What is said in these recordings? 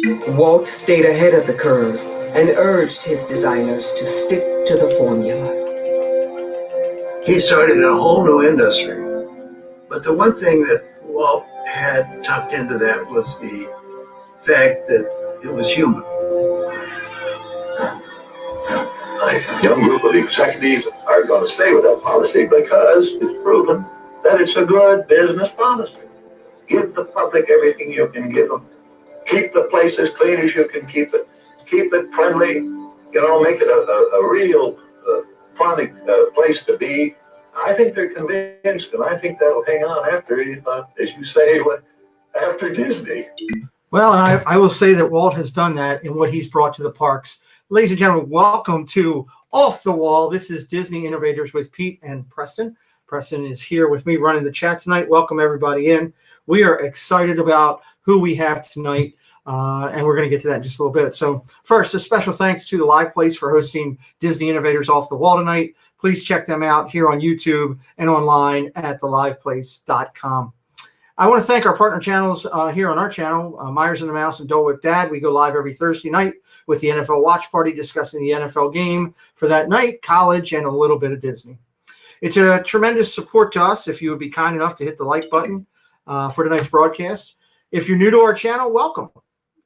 Walt stayed ahead of the curve and urged his designers to stick to the formula. He started a whole new industry. But the one thing that Walt had tucked into that was the fact that it was human. A young group of executives are going to stay with that policy because it's proven that it's a good business policy. Give the public everything you can give them. Keep the place as clean as you can keep it. Keep it friendly. Make it a real fun place to be. I think they're convinced, and I think that'll hang on after, as you say, after Disney. Well, and I will say that Walt has done that in what he's brought to the parks. Ladies and gentlemen, welcome to Off the Wall. This is Disney Innovators with Pete and Preston. Preston is here with me running the chat tonight. Welcome everybody in. We are excited about who we have tonight, and we're going to get to that in just a little bit. So first, a special thanks to the Live Place for hosting Disney Innovators Off the Wall tonight. Please check them out here on YouTube and online at theliveplace.com. I want to thank our partner channels here on our channel, Myers and the Mouse and Dole Whip Dad. We go live every Thursday night with the NFL Watch Party discussing the NFL game for that night, college, and a little bit of Disney. It's a tremendous support to us if you would be kind enough to hit the like button for tonight's broadcast. If you're new to our channel, welcome.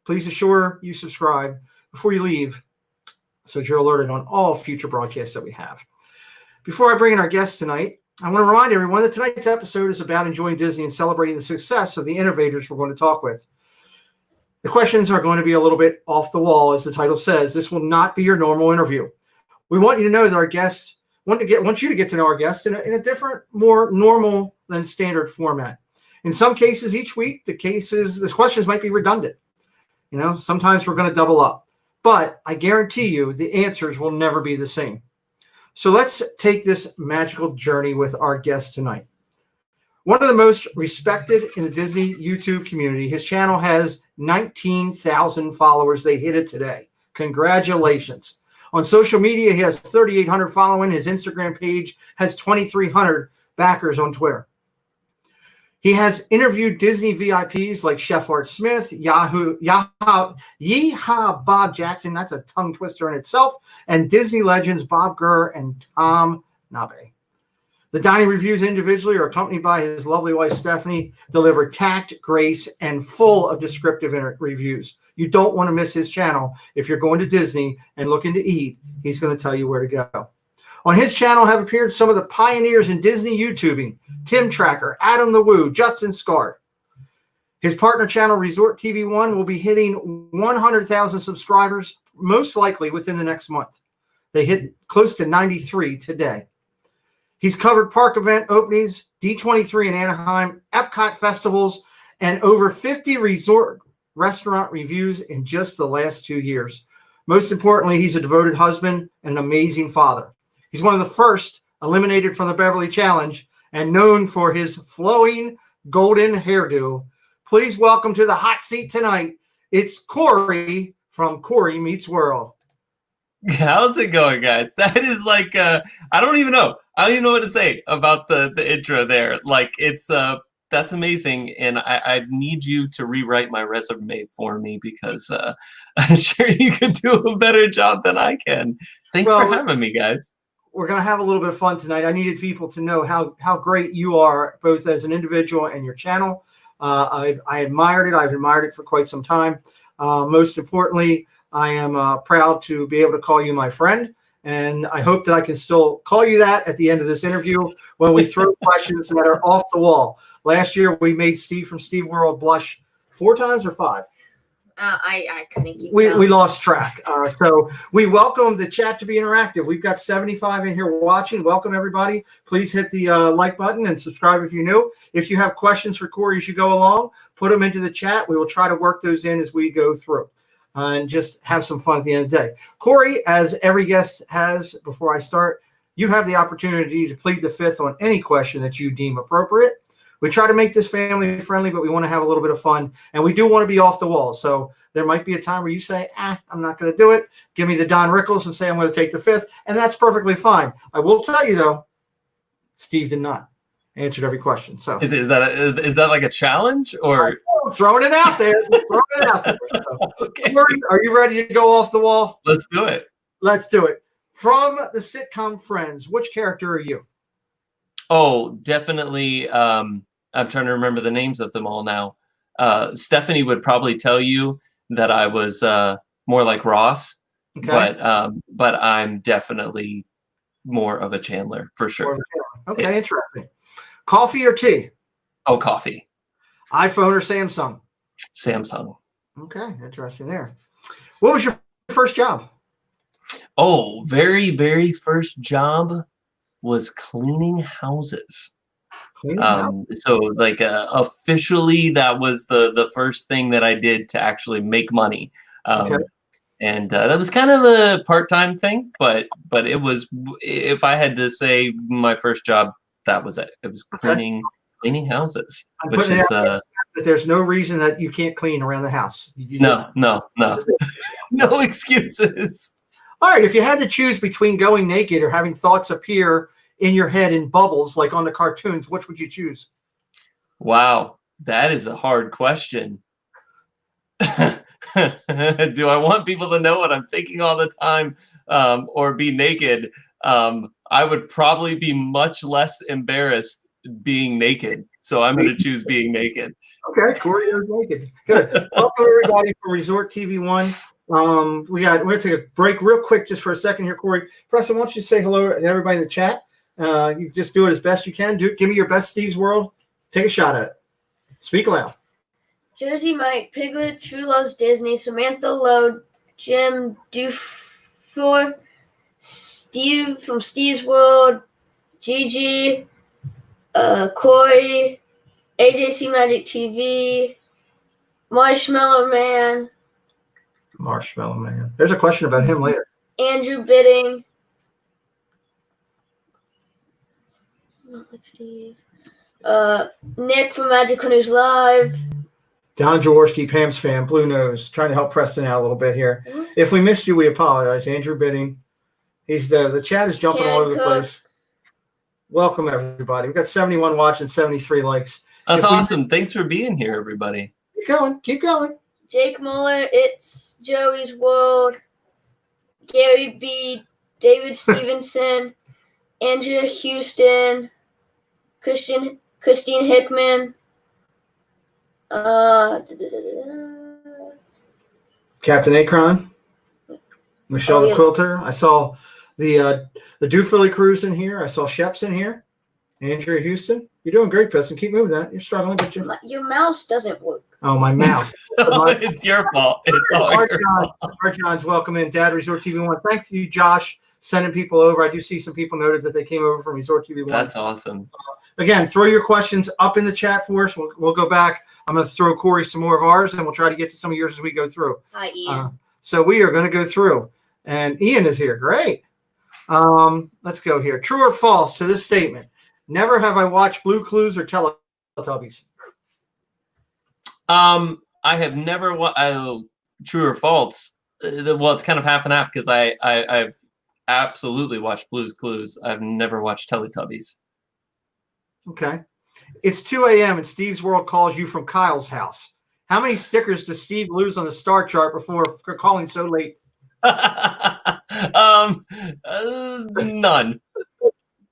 Please assure you subscribe before you leave so that you're alerted on all future broadcasts that we have. Before I bring in our guests tonight, I want to remind everyone that tonight's episode is about enjoying Disney and celebrating the success of the innovators we're going to talk with. The questions are going to be a little bit off the wall, as the title says. This will not be your normal interview. We want you to know that our guests want you to get to know our guests in a different, more normal than standard format. In some cases, each week, the questions might be redundant. Sometimes we're going to double up, but I guarantee you the answers will never be the same. So let's take this magical journey with our guest tonight. One of the most respected in the Disney YouTube community. His channel has 19,000 followers. They hit it today. Congratulations. On social media, he has 3,800 following. His Instagram page has 2,300 backers on Twitter. He has interviewed Disney VIPs like Chef Art Smith, Yeehaw Bob Jackson, that's a tongue twister in itself, and Disney legends Bob Gurr and Tom Nabe. The dining reviews individually are accompanied by his lovely wife, Stephanie, deliver tact, grace, and full of descriptive reviews. You don't want to miss his channel. If you're going to Disney and looking to eat, he's going to tell you where to go. On his channel have appeared some of the pioneers in Disney YouTubing, Tim Tracker, Adam the Woo, Justin Scard. His partner channel, Resort TV One, will be hitting 100,000 subscribers, most likely within the next month. They hit close to 93 today. He's covered park event openings, D23 in Anaheim, Epcot festivals, and over 50 resort restaurant reviews in just the last 2 years. Most importantly, he's a devoted husband and an amazing father. He's one of the first eliminated from the Beverly Challenge and known for his flowing golden hairdo. Please welcome to the hot seat tonight. It's Cory from Cory Meets World. How's it going, guys? That is like, I don't even know. I don't even know what to say about the intro there. Like, it's, that's amazing. And I need you to rewrite my resume for me because I'm sure you could do a better job than I can. Thanks for having me, guys. We're going to have a little bit of fun tonight. I needed people to know how great you are, both as an individual and your channel. I admired it. I've admired it for quite some time. Most importantly, I am proud to be able to call you my friend. And I hope that I can still call you that at the end of this interview when we throw questions that are off the wall. Last year, we made Steve from Steve World blush 4 times or 5. I couldn't keep we lost track. So we welcome the chat to be interactive. We've got 75 in here watching. Welcome, everybody. Please hit the like button and subscribe if you're new. If you have questions for Cory as you go along, put them into the chat. We will try to work those in as we go through and just have some fun at the end of the day. Cory, as every guest has before I start, you have the opportunity to plead the fifth on any question that you deem appropriate. We try to make this family friendly, but we want to have a little bit of fun. And we do want to be off the wall. So there might be a time where you say, I'm not going to do it. Give me the Don Rickles and say I'm going to take the fifth. And that's perfectly fine. I will tell you, though, Steve did not. Answered every question. So is that like a challenge or I'm throwing it out there. Throwing it out there. So, Okay. Cory, are you ready to go off the wall? Let's do it. Let's do it. From the sitcom Friends, which character are you? Oh, definitely. I'm trying to remember the names of them all now. Stephanie would probably tell you that I was more like Ross, Okay. but I'm definitely more of a Chandler for sure. Okay, interesting. Coffee or tea? Oh, coffee. iPhone or Samsung? Samsung. Okay, interesting there. What was your first job? Oh, very, very first job was cleaning houses. Cleaning house? So like officially that was the first thing that I did to actually make money. Okay. And that was kind of a part-time thing, but it was, if I had to say my first job, that was it. It was cleaning houses, I'm which putting is it out there that there's no reason that you can't clean around the house. You just- no no excuses. All right, if you had to choose between going naked or having thoughts appear in your head in bubbles like on the cartoons, which would you choose? Wow, that is a hard question. Do I want people to know what I'm thinking all the time, or be naked? I would probably be much less embarrassed being naked, so I'm going to choose being naked. Okay, Cory goes naked. Good. Welcome everybody from Resort TV One. We're going to take a break real quick just for a second here, Cory. Preston, why don't you say hello to everybody in the chat? You just do it as best you can. Give me your best Steve's World. Take a shot at it. Speak loud. Jersey Mike, Piglet, True Loves Disney, Samantha Lowe, Jim Dufour, Steve from Steve's World, Gigi, Cory, AJC Magic TV, Marshmallow Man, Marshmallow Man. There's a question about him later. Andrew Bidding, not like Steve, Nick from Magic News Live. Don Jaworski, Pam's fan, Blue Nose, trying to help Preston out a little bit here. If we missed you, we apologize. Andrew Bidding. He's the chat is jumping all over the place. Welcome everybody. We've got 71 watching, 73 likes. That's awesome. Thanks for being here, everybody. Keep going. Keep going. Jake Muller, It's Joey's World, Gary B, David Stevenson, Andrea Houston, Christine Hickman, Captain Akron, Michelle the Quilter. I saw the Dufilly Cruise in here. I saw Sheps in here. Andrea Houston. You're doing great, Preston. Keep moving that. You're struggling, but your mouse doesn't work. Oh, my mouse. It's your fault. It's all your fault. Our John's welcome in. Dad, Resort TV One. Thank you, Josh, sending people over. I do see some people noted that they came over from Resort TV One. That's awesome. Again, throw your questions up in the chat for us. We'll go back. I'm going to throw Cory some more of ours, and we'll try to get to some of yours as we go through. Hi, Ian. So we are going to go through. And Ian is here. Great. Let's go here. True or false to this statement? Never have I watched Blue Clues or Teletubbies. I have never true or false. Well, it's kind of half and half because I've absolutely watched Blue's Clues. I've never watched Teletubbies. Okay. It's 2 a.m. and Steve's World calls you from Kyle's house. How many stickers does Steve lose on the star chart before calling so late? None.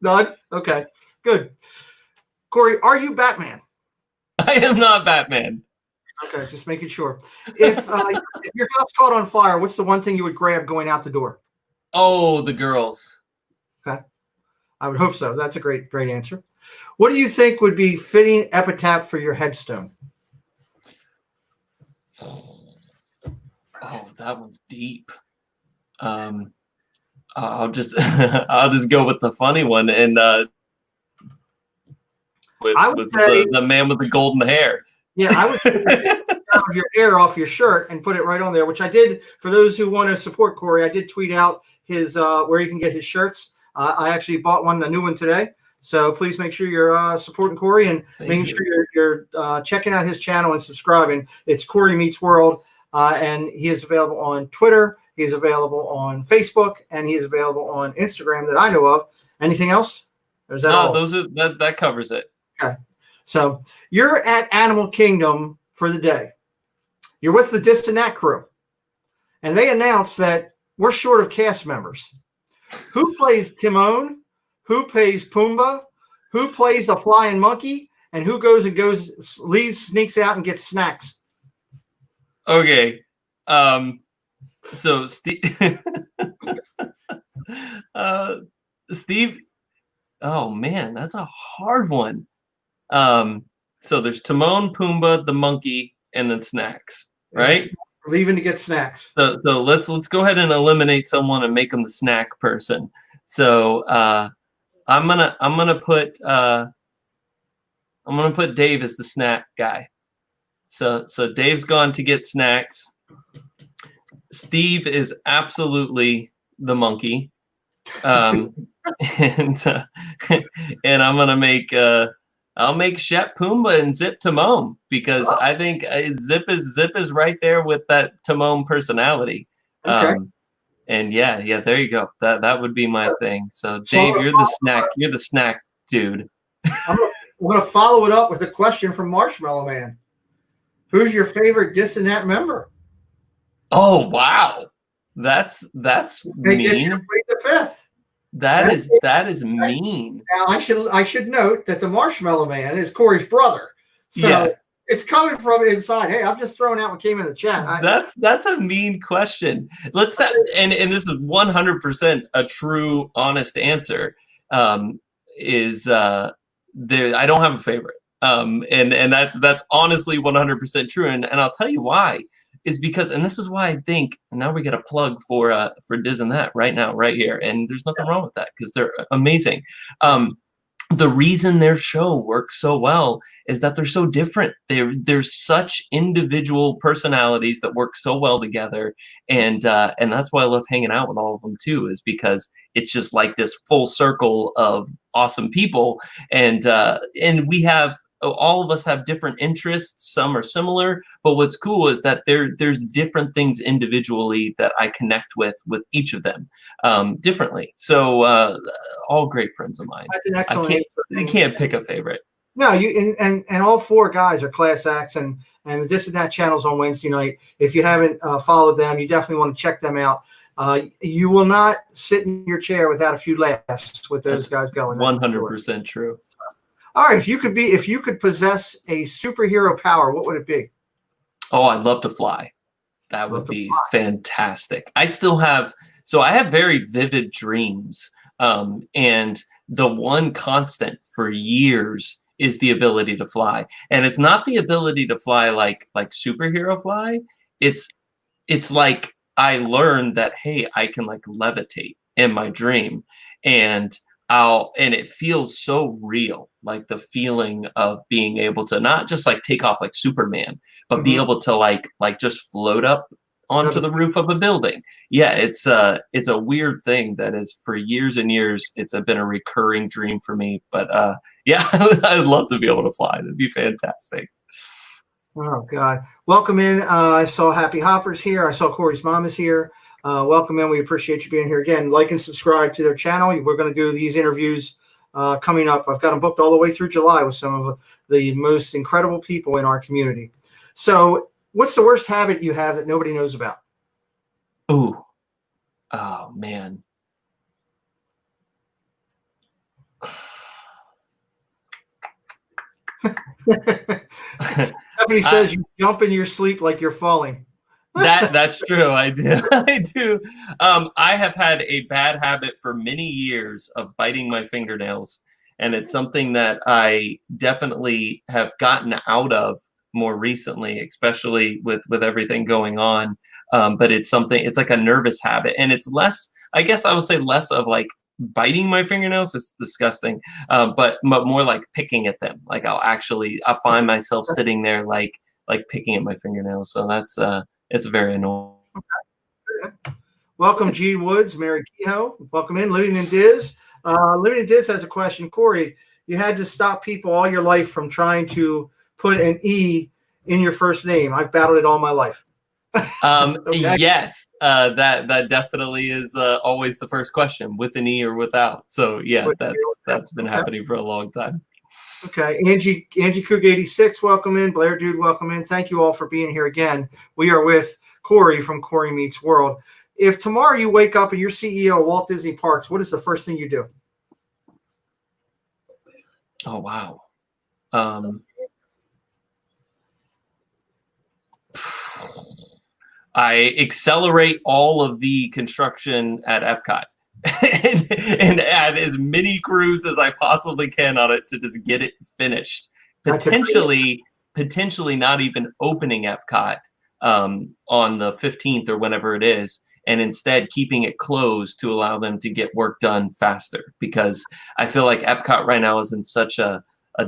None? Okay. Good. Cory, are you Batman? I am not Batman. Okay, just making sure. If your house caught on fire, what's the one thing you would grab going out the door? Oh, the girls. Okay. I would hope so. That's a great answer. What do you think would be fitting epitaph for your headstone? Oh, that one's deep. I'll just I'll just go with the funny one and with the man with the golden hair. Yeah, I would have your hair off your shirt and put it right on there, which I did. For those who want to support Cory, I did tweet out his where you can get his shirts. I actually bought a new one today. So please make sure you're supporting Cory and making sure you're checking out his channel and subscribing. It's Cory Meets World, and he is available on Twitter. He's available on Facebook, and he is available on Instagram that I know of. Anything else? Or is that all? Those are that covers it. Okay. So you're at Animal Kingdom for the day. You're with the This and That crew, and they announced that we're short of cast members. Who plays Timon? Who plays Pumbaa? Who plays a flying monkey? And who sneaks out and gets snacks? Okay. So Steve, Steve, oh man, that's a hard one. So there's Timon, Pumbaa, the monkey, and then snacks, right? Yes, leaving to get snacks. So let's go ahead and eliminate someone and make them the snack person. So I'm gonna put Dave as the snack guy. So Dave's gone to get snacks. Steve is absolutely the monkey, and I'm gonna make I'll make Shep Pumbaa and Zip Timon, because I think Zip is right there with that Timon personality. Okay. And yeah, there you go. That would be my thing. So Dave, you're the snack dude. I'm gonna follow it up with a question from Marshmallow Man. Who's your favorite This and That member? Oh wow, that's They get you to mean. plead the fifth. That is mean. Now I should note that the Marshmallow Man is Cory's brother, so Yeah. it's coming from inside. Hey, I'm just throwing out what came in the chat. That's a mean question. Let's and this is 100% a true, honest answer. Is there? I don't have a favorite. And that's honestly 100% true. And I'll tell you why. Is because, and this is why I think, and now we get a plug for Diz and That right now, right here. And there's nothing wrong with that, because they're amazing. The reason their show works so well is that they're so different. There's such individual personalities that work so well together, and that's why I love hanging out with all of them too. Is because it's just like this full circle of awesome people, and we have. All of us have different interests. Some are similar, but what's cool is that there's different things individually that I connect with each of them differently. So all great friends of mine. That's an excellent answer. You can't pick a favorite. No, you and all four guys are class acts, and the This and That channel's on Wednesday night. If you haven't followed them, you definitely want to check them out. You will not sit in your chair without a few laughs with those guys going. 100% true. All right, if you could possess a superhero power, what would it be? Oh, I'd love to fly. That would be fantastic. I have very vivid dreams. And the one constant for years is the ability to fly. And it's not the ability to fly like superhero fly. It's like I learned that, hey, I can like levitate in my dream. And it feels so real, like the feeling of being able to not just like take off like Superman, but be able to like just float up onto the roof of a building. Yeah, it's a weird thing that is for years and years. It's been a recurring dream for me. But yeah, I'd love to be able to fly. That'd be fantastic. Oh God, welcome in. I saw Happy Hoppers here. I saw Cory's mom is here. Welcome in. We appreciate you being here again. Like and subscribe to their channel. We're going to do these interviews coming up. I've got them booked all the way through July with some of the most incredible people in our community. So what's the worst habit you have that nobody knows about? Ooh. Oh, man. Somebody says you jump in your sleep like you're falling. That's true. I do. I do. I have had a bad habit for many years of biting my fingernails, and it's something that I definitely have gotten out of more recently, especially with everything going on. But it's like a nervous habit, and it's less, I guess I would say less of like biting my fingernails. It's disgusting. But more like picking at them. Like I'll find myself sitting there like picking at my fingernails. So that's it's very annoying. Welcome, Gene Woods, Mary Kehoe. Welcome in, Living in Diz. Living in Diz has a question. Cory, you had to stop people all your life from trying to put an E in your first name. I've battled it all my life. Okay. Yes, that definitely is always the first question, with an E or without. So yeah, that's been happening for a long time. Okay, Angie Coog 86, welcome in. Blair Dude, welcome in. Thank you all for being here again. We are with Cory from Cory Meets World. If tomorrow you wake up and you're CEO of Walt Disney Parks, what is the first thing you do? Oh wow. I accelerate all of the construction at Epcot and add as many crews as I possibly can on it to just get it finished. Potentially not even opening Epcot on the 15th or whenever it is, and instead keeping it closed to allow them to get work done faster, because I feel like Epcot right now is in such a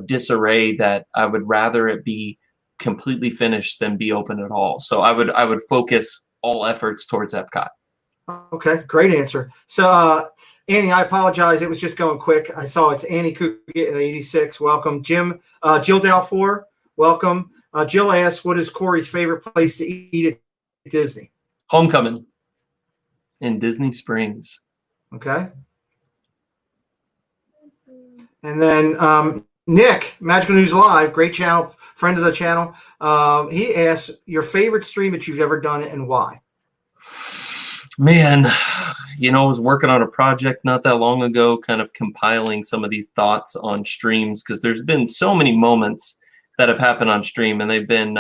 disarray that I would rather it be completely finished than be open at all. So I would focus all efforts towards Epcot. Okay, great answer. So Annie, I apologize. It was just going quick. I saw it's Annie Cook 86. Welcome. Jill Dalfor, welcome. Jill asks, what is Cory's favorite place to eat at Disney? Homecoming in Disney Springs. Okay. And then Nick, Magical News Live, great channel, friend of the channel. He asks your favorite stream that you've ever done and why. Man, I was working on a project not that long ago, kind of compiling some of these thoughts on streams, because there's been so many moments that have happened on stream, and they've been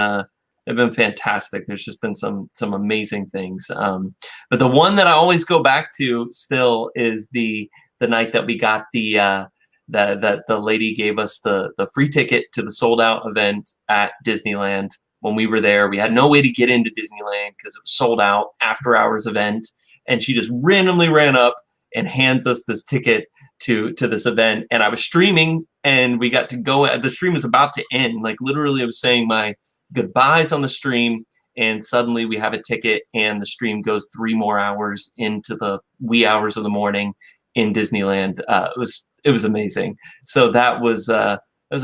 fantastic. There's just been some amazing things. But the one that I always go back to still is the night that we got that the lady gave us the free ticket to the sold out event at Disneyland. When we were there, we had no way to get into Disneyland because it was sold out, after hours event. And she just randomly ran up and hands us this ticket to this event. And I was streaming, and we got to go. The stream was about to end. Like literally I was saying my goodbyes on the stream, and suddenly we have a ticket, and the stream goes 3 more hours into the wee hours of the morning in Disneyland. It was amazing. So that was a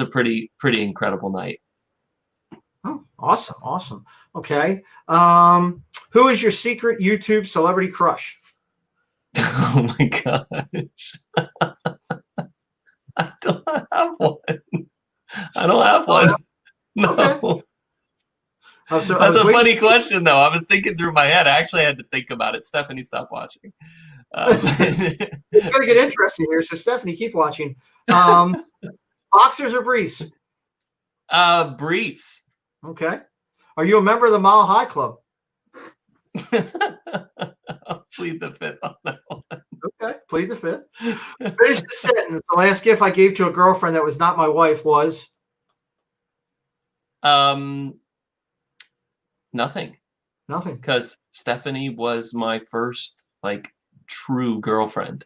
pretty incredible night. Oh, awesome. Okay. Who is your secret YouTube celebrity crush? Oh my gosh. I don't have one. No. Okay. That's a funny question, though. I was thinking through my head. I actually had to think about it. Stephanie, stop watching. It's going to get interesting here. So, Stephanie, keep watching. Boxers or briefs? Briefs. Okay. Are you a member of the Mile High Club? I'll plead the fifth on that one. Okay, plead the fifth. Finish the sentence. The last gift I gave to a girlfriend that was not my wife was? Nothing. Nothing. Because Stephanie was my first true girlfriend.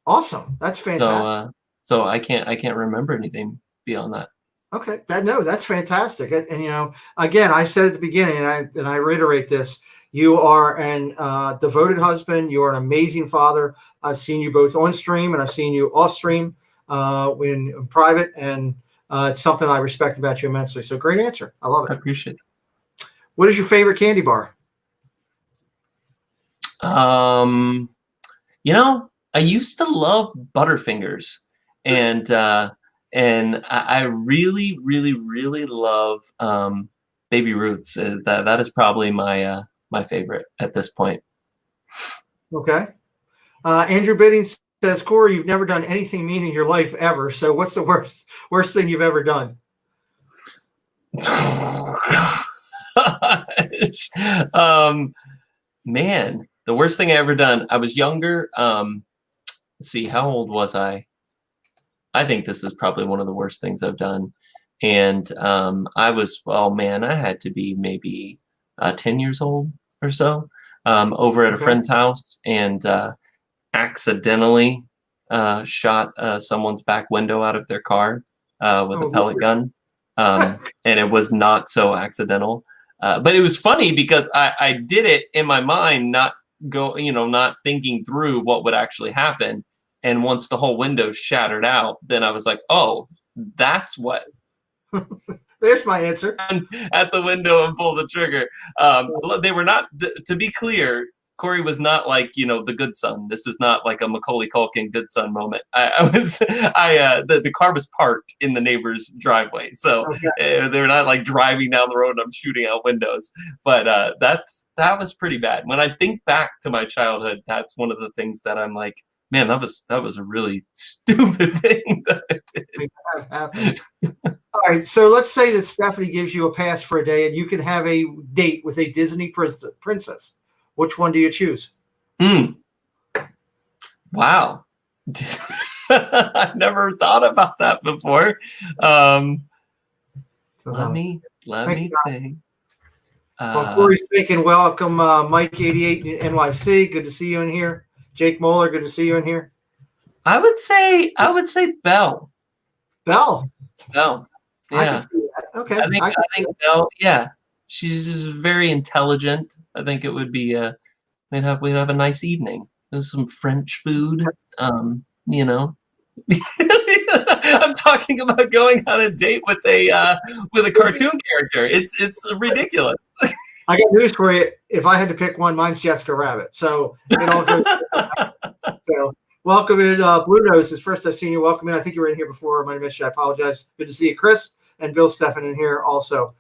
Awesome. That's fantastic. So I can't remember anything beyond that. Okay. That's fantastic. And again, I said at the beginning, and I reiterate this, you are an devoted husband. You are an amazing father. I've seen you both on stream, and I've seen you off stream in private, and it's something I respect about you immensely. So great answer. I love it. I appreciate it. What is your favorite candy bar? I used to love Butterfingers, and I really, really, really love Baby Ruth's. That is probably my favorite at this point. Okay. Andrew Biddings says, Cory, you've never done anything mean in your life ever. So what's the worst thing you've ever done? Man, the worst thing I ever done. I was younger. Let's see, how old was I? I think this is probably one of the worst things I've done. And I had to be maybe 10 years old or so, over at a friend's house, and accidentally shot someone's back window out of their car with a pellet gun. And it was not so accidental. But it was funny because I did it in my mind, not thinking through what would actually happen. And once the whole window shattered out, then I was like, oh, that's what. There's my answer. At the window and pull the trigger. They were not, to be clear, Cory was not like, the good son. This is not like a Macaulay Culkin good son moment. The car was parked in the neighbor's driveway, so they're not like driving down the road and I'm shooting out windows. But that was pretty bad. When I think back to my childhood, that's one of the things that I'm like, man, that was a really stupid thing that I did. Happened. All right, so let's say that Stephanie gives you a pass for a day and you can have a date with a Disney princess. Which one do you choose? Wow. I've never thought about that before. Let me think. Well, Cory's thinking, welcome Mike88 NYC. Good to see you in here. Jake Moeller, good to see you in here. I would say Belle. Belle. Yeah. I can see that. Okay. I think Belle, yeah. She's just very intelligent. I think it would be we'd have a nice evening. There's some French food. I'm talking about going on a date with a cartoon character. It's ridiculous. I got news for you. If I had to pick one, mine's Jessica Rabbit. So it all goes. So welcome in, Blue Nose. Is first I've seen you. Welcome in. I think you were in here before. I might have missed you. I apologize. Good to see you, Chris and Bill Stephan in here also.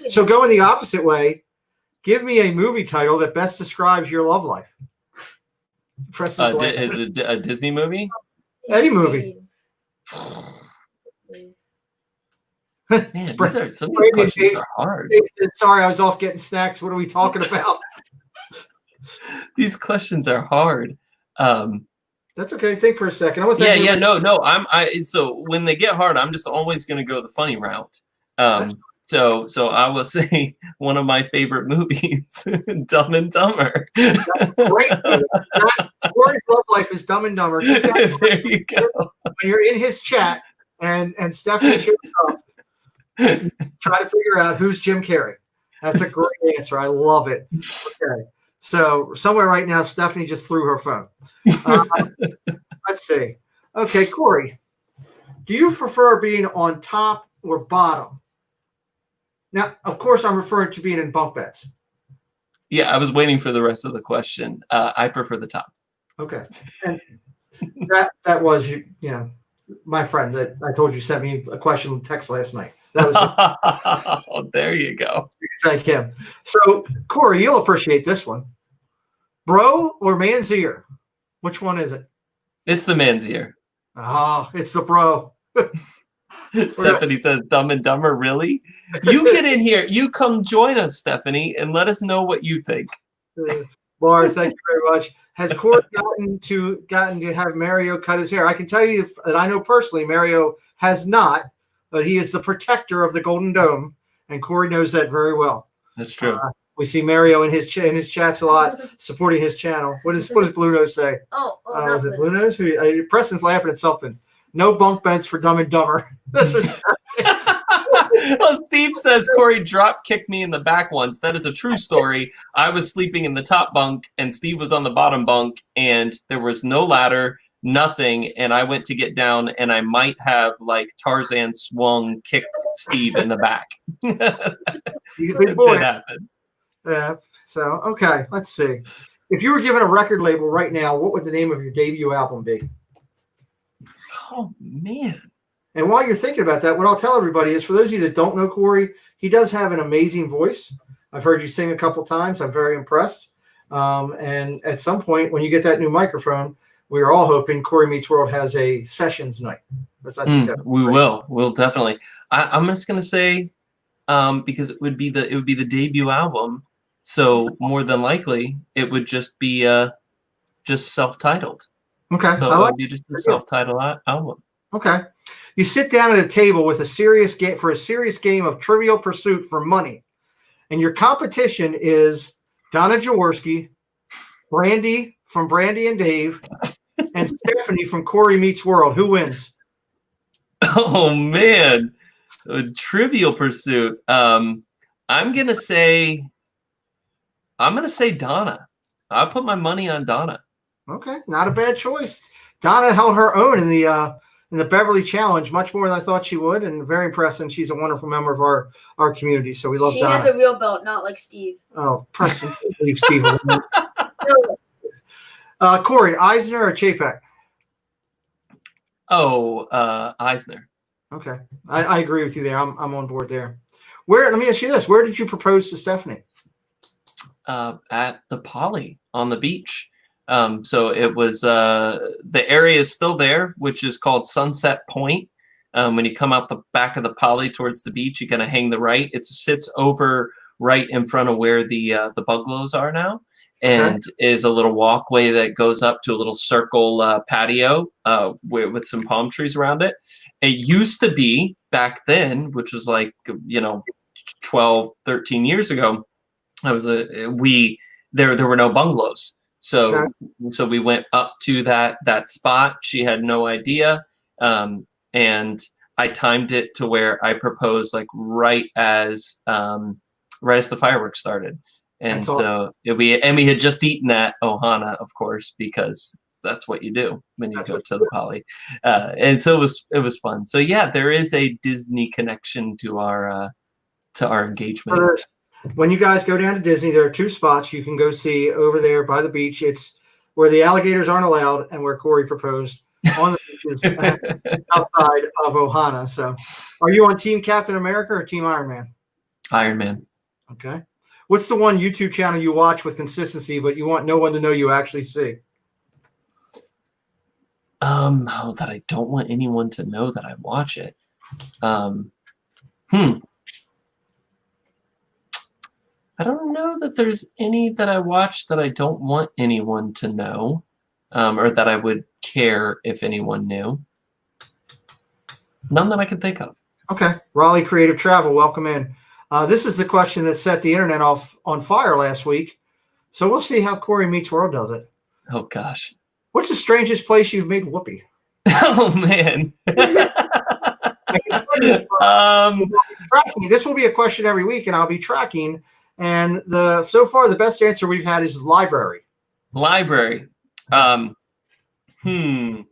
So going the opposite way, give me a movie title that best describes your love life. Is it a Disney movie? Any movie. Man, some of these questions are hard. Sorry, I was off getting snacks. What are we talking about? These questions are hard. That's okay. Think for a second. So when they get hard, I'm just always going to go the funny route. So I will say one of my favorite movies, Dumb and Dumber. Great. Cory's love life is Dumb and Dumber. There you go. When you're in his chat and Stephanie shows up, try to figure out who's Jim Carrey. That's a great answer. I love it. Okay. So somewhere right now, Stephanie just threw her phone. Let's see. Okay, Cory, do you prefer being on top or bottom? Now, of course, I'm referring to being in bunk beds. Yeah, I was waiting for the rest of the question. I prefer the top. Okay. And that was my friend that I told you sent me a question text last night. That was Oh, there you go. Thank him. So, Cory, you'll appreciate this one. Bro or man's ear? Which one is it? It's the man's ear. Oh, it's the bro. Stephanie says, Dumb and Dumber, really? You get in here. You come join us, Stephanie, and let us know what you think. Laura, thank you very much. Has Cory gotten to have Mario cut his hair? I can tell you that I know personally Mario has not, but he is the protector of the Golden Dome, and Cory knows that very well. That's true. We see Mario in his chats a lot, supporting his channel. What does Blue Nose say? Is it Blue Nose? Preston's laughing at something. No bunk beds for Dumb and Dumber. That's what. Well, Steve says Cory drop kicked me in the back once. That is a true story. I was sleeping in the top bunk, and Steve was on the bottom bunk, and there was no ladder, nothing. And I went to get down, and I might have like Tarzan swung, kicked Steve in the back. You big boy. It did happen. Yeah. So okay, let's see. If you were given a record label right now, what would the name of your debut album be? Oh man. And while you're thinking about that, what I'll tell everybody is, for those of you that don't know Cory, he does have an amazing voice. I've heard you sing a couple times. I'm very impressed. And at some point, when you get that new microphone, we are all hoping Cory Meets World has a sessions night. We'll definitely. I'm just gonna say, because it would be the debut album, so more than likely it would just be just self-titled. Okay. So it would be just a self-titled album. Okay. You sit down at a table with a serious game of Trivial Pursuit for money, and your competition is Donna Jaworski, Brandy from Brandy and Dave, and Stephanie from Cory Meets World. Who wins? Oh man, Trivial Pursuit. I'm gonna say Donna. I'll put my money on Donna. Okay, not a bad choice. Donna held her own in in the Beverly Challenge much more than I thought she would, and very impressed. And she's a wonderful member of our community. So we love She Donna. has a real belt, not like Steve. Oh, Preston, leave Steve alone. No, Cory, Eisner or Chapek? Oh, Eisner. Okay, I agree with you there. I'm on board there. Let me ask you this: where did you propose to Stephanie? At the Poly on the beach. So it was the area is still there, which is called Sunset Point. When you come out the back of the Poly towards the beach, you kind of hang the right. It sits over right in front of where the bungalows are now, and is a little walkway that goes up to a little circle patio with some palm trees around it. It used to be back then, which was like 12, 13 years ago. There were no bungalows. So we went up to that spot. She had no idea. And I timed it to where I proposed like right as the fireworks started. And so we had just eaten at Ohana, of course, because that's what you do when you go to the Poly. And so it was fun. So yeah, there is a Disney connection to our engagement. When you guys go down to Disney, there are two spots you can go see over there by the beach. It's where the alligators aren't allowed and where Cory proposed on the beaches outside of Ohana. So are you on Team Captain America or Team Iron Man? Iron Man. Okay. What's the one YouTube channel you watch with consistency, but you want no one to know you actually see? That I don't want anyone to know that I watch it. I don't know that there's any that I watch that I don't want anyone to know, or that I would care if anyone knew. None that I can think of. Okay. Raleigh Creative Travel, welcome in. This is the question that set the internet off on fire last week. So we'll see how Cory Meets World does it. Oh, gosh. What's the strangest place you've made whoopee? Oh, man. This will be a question every week, and I'll be tracking. And so far, the best answer we've had is library. Library. You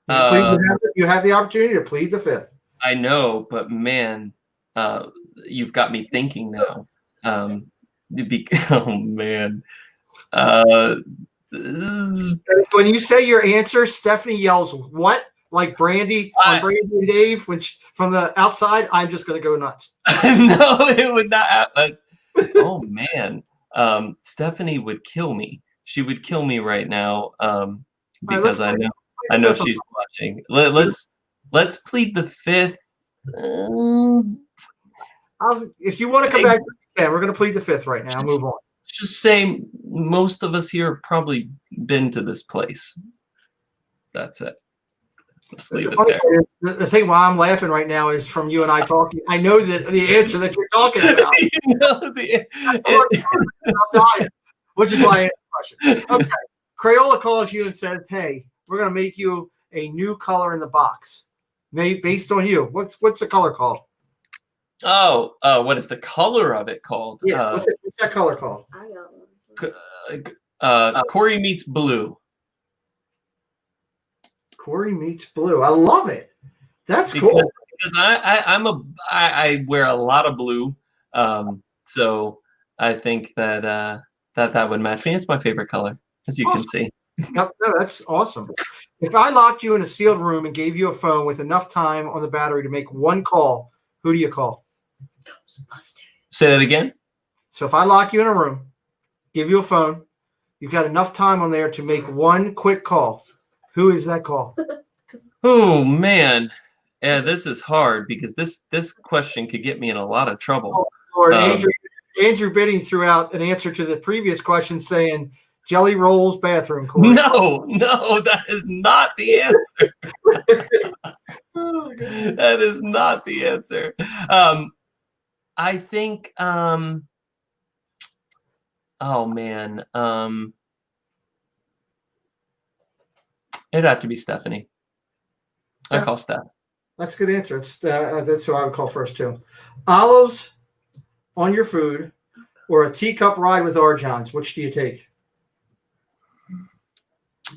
have the opportunity to plead the fifth. I know, but man, you've got me thinking now. Oh man. When you say your answer, Stephanie yells, "What?" Like Brandy on Brandy and Dave from the outside. I'm just going to go nuts. No, it would not happen. Oh man, Stephanie would kill me. She would kill me right now because I know she's watching. Let's plead the fifth. If you want to come back, we're going to plead the fifth right now. Move on. Just say most of us here have probably been to this place. That's it. Just leave it there. The thing why I'm laughing right now is from you and I talking. I know that the answer that you're talking about. Which is why I asked the question. Okay. Crayola calls you and says, "Hey, we're going to make you a new color in the box, based on you. What's the color called?" Oh, what is the color of it called? Yeah, what's that color called? I got one. Cory Meets Blue. Cory Meets Blue. I love it. That's cool. Because I wear a lot of blue, so I think that that would match me. It's my favorite color, as you can see. No, that's awesome. If I locked you in a sealed room and gave you a phone with enough time on the battery to make one call, who do you call? Say that again. So if I lock you in a room, give you a phone, you've got enough time on there to make one quick call. Who is that call? Oh man, yeah, this is hard because this question could get me in a lot of trouble. Or Andrew Bidding threw out an answer to the previous question saying Jelly Rolls bathroom. Cory. No, that is not the answer. That is not the answer. I think. Oh man. It'd have to be Stephanie. I call Steph. That's a good answer. That's who I would call first too. Olives on your food or a teacup ride with Arjons. Which do you take?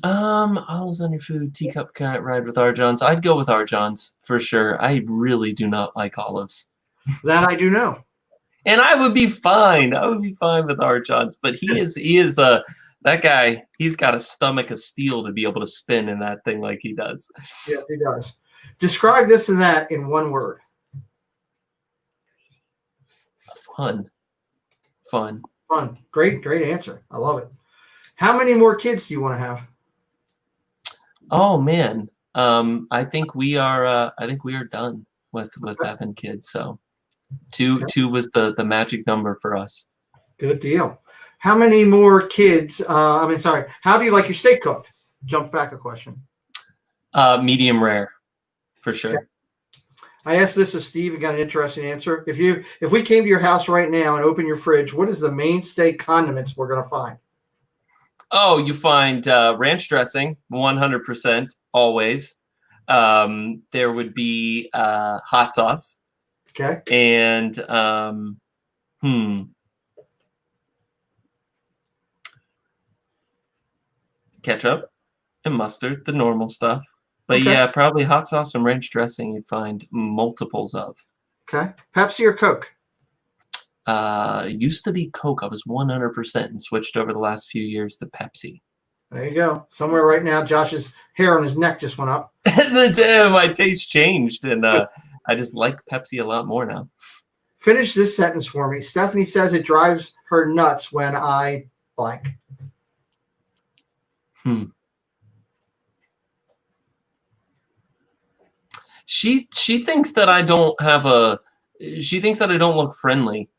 Olives on your food, teacup cat ride with R. Johns. I'd go with R. Johns for sure. I really do not like olives. That I do know. And I would be fine. I would be fine with R. Johns, but he is that guy, he's got a stomach of steel to be able to spin in that thing like he does. Yeah, he does. Describe this and that in one word. Fun. Fun. Fun. Great answer. I love it. How many more kids do you want to have? Oh man. I think we are done with having kids. So two was the magic number for us. Good deal. How many more kids? How do you like your steak cooked? Jump back a question. Medium rare, for sure. Okay. I asked this of Steve and got an interesting answer. If we came to your house right now and open your fridge, what is the mainstay condiments we're going to find? Oh, you find ranch dressing, 100%, always. There would be hot sauce. Okay. And ketchup and mustard, the normal stuff. But yeah, probably hot sauce and ranch dressing you'd find multiples of. Okay. Pepsi or Coke? Used to be Coke. I was 100% and switched over the last few years to Pepsi. There you go. Somewhere right now, Josh's hair on his neck just went up. My taste changed, and I just like Pepsi a lot more now. Finish this sentence for me. Stephanie says it drives her nuts when I blank. She thinks that I don't have she thinks that I don't look friendly.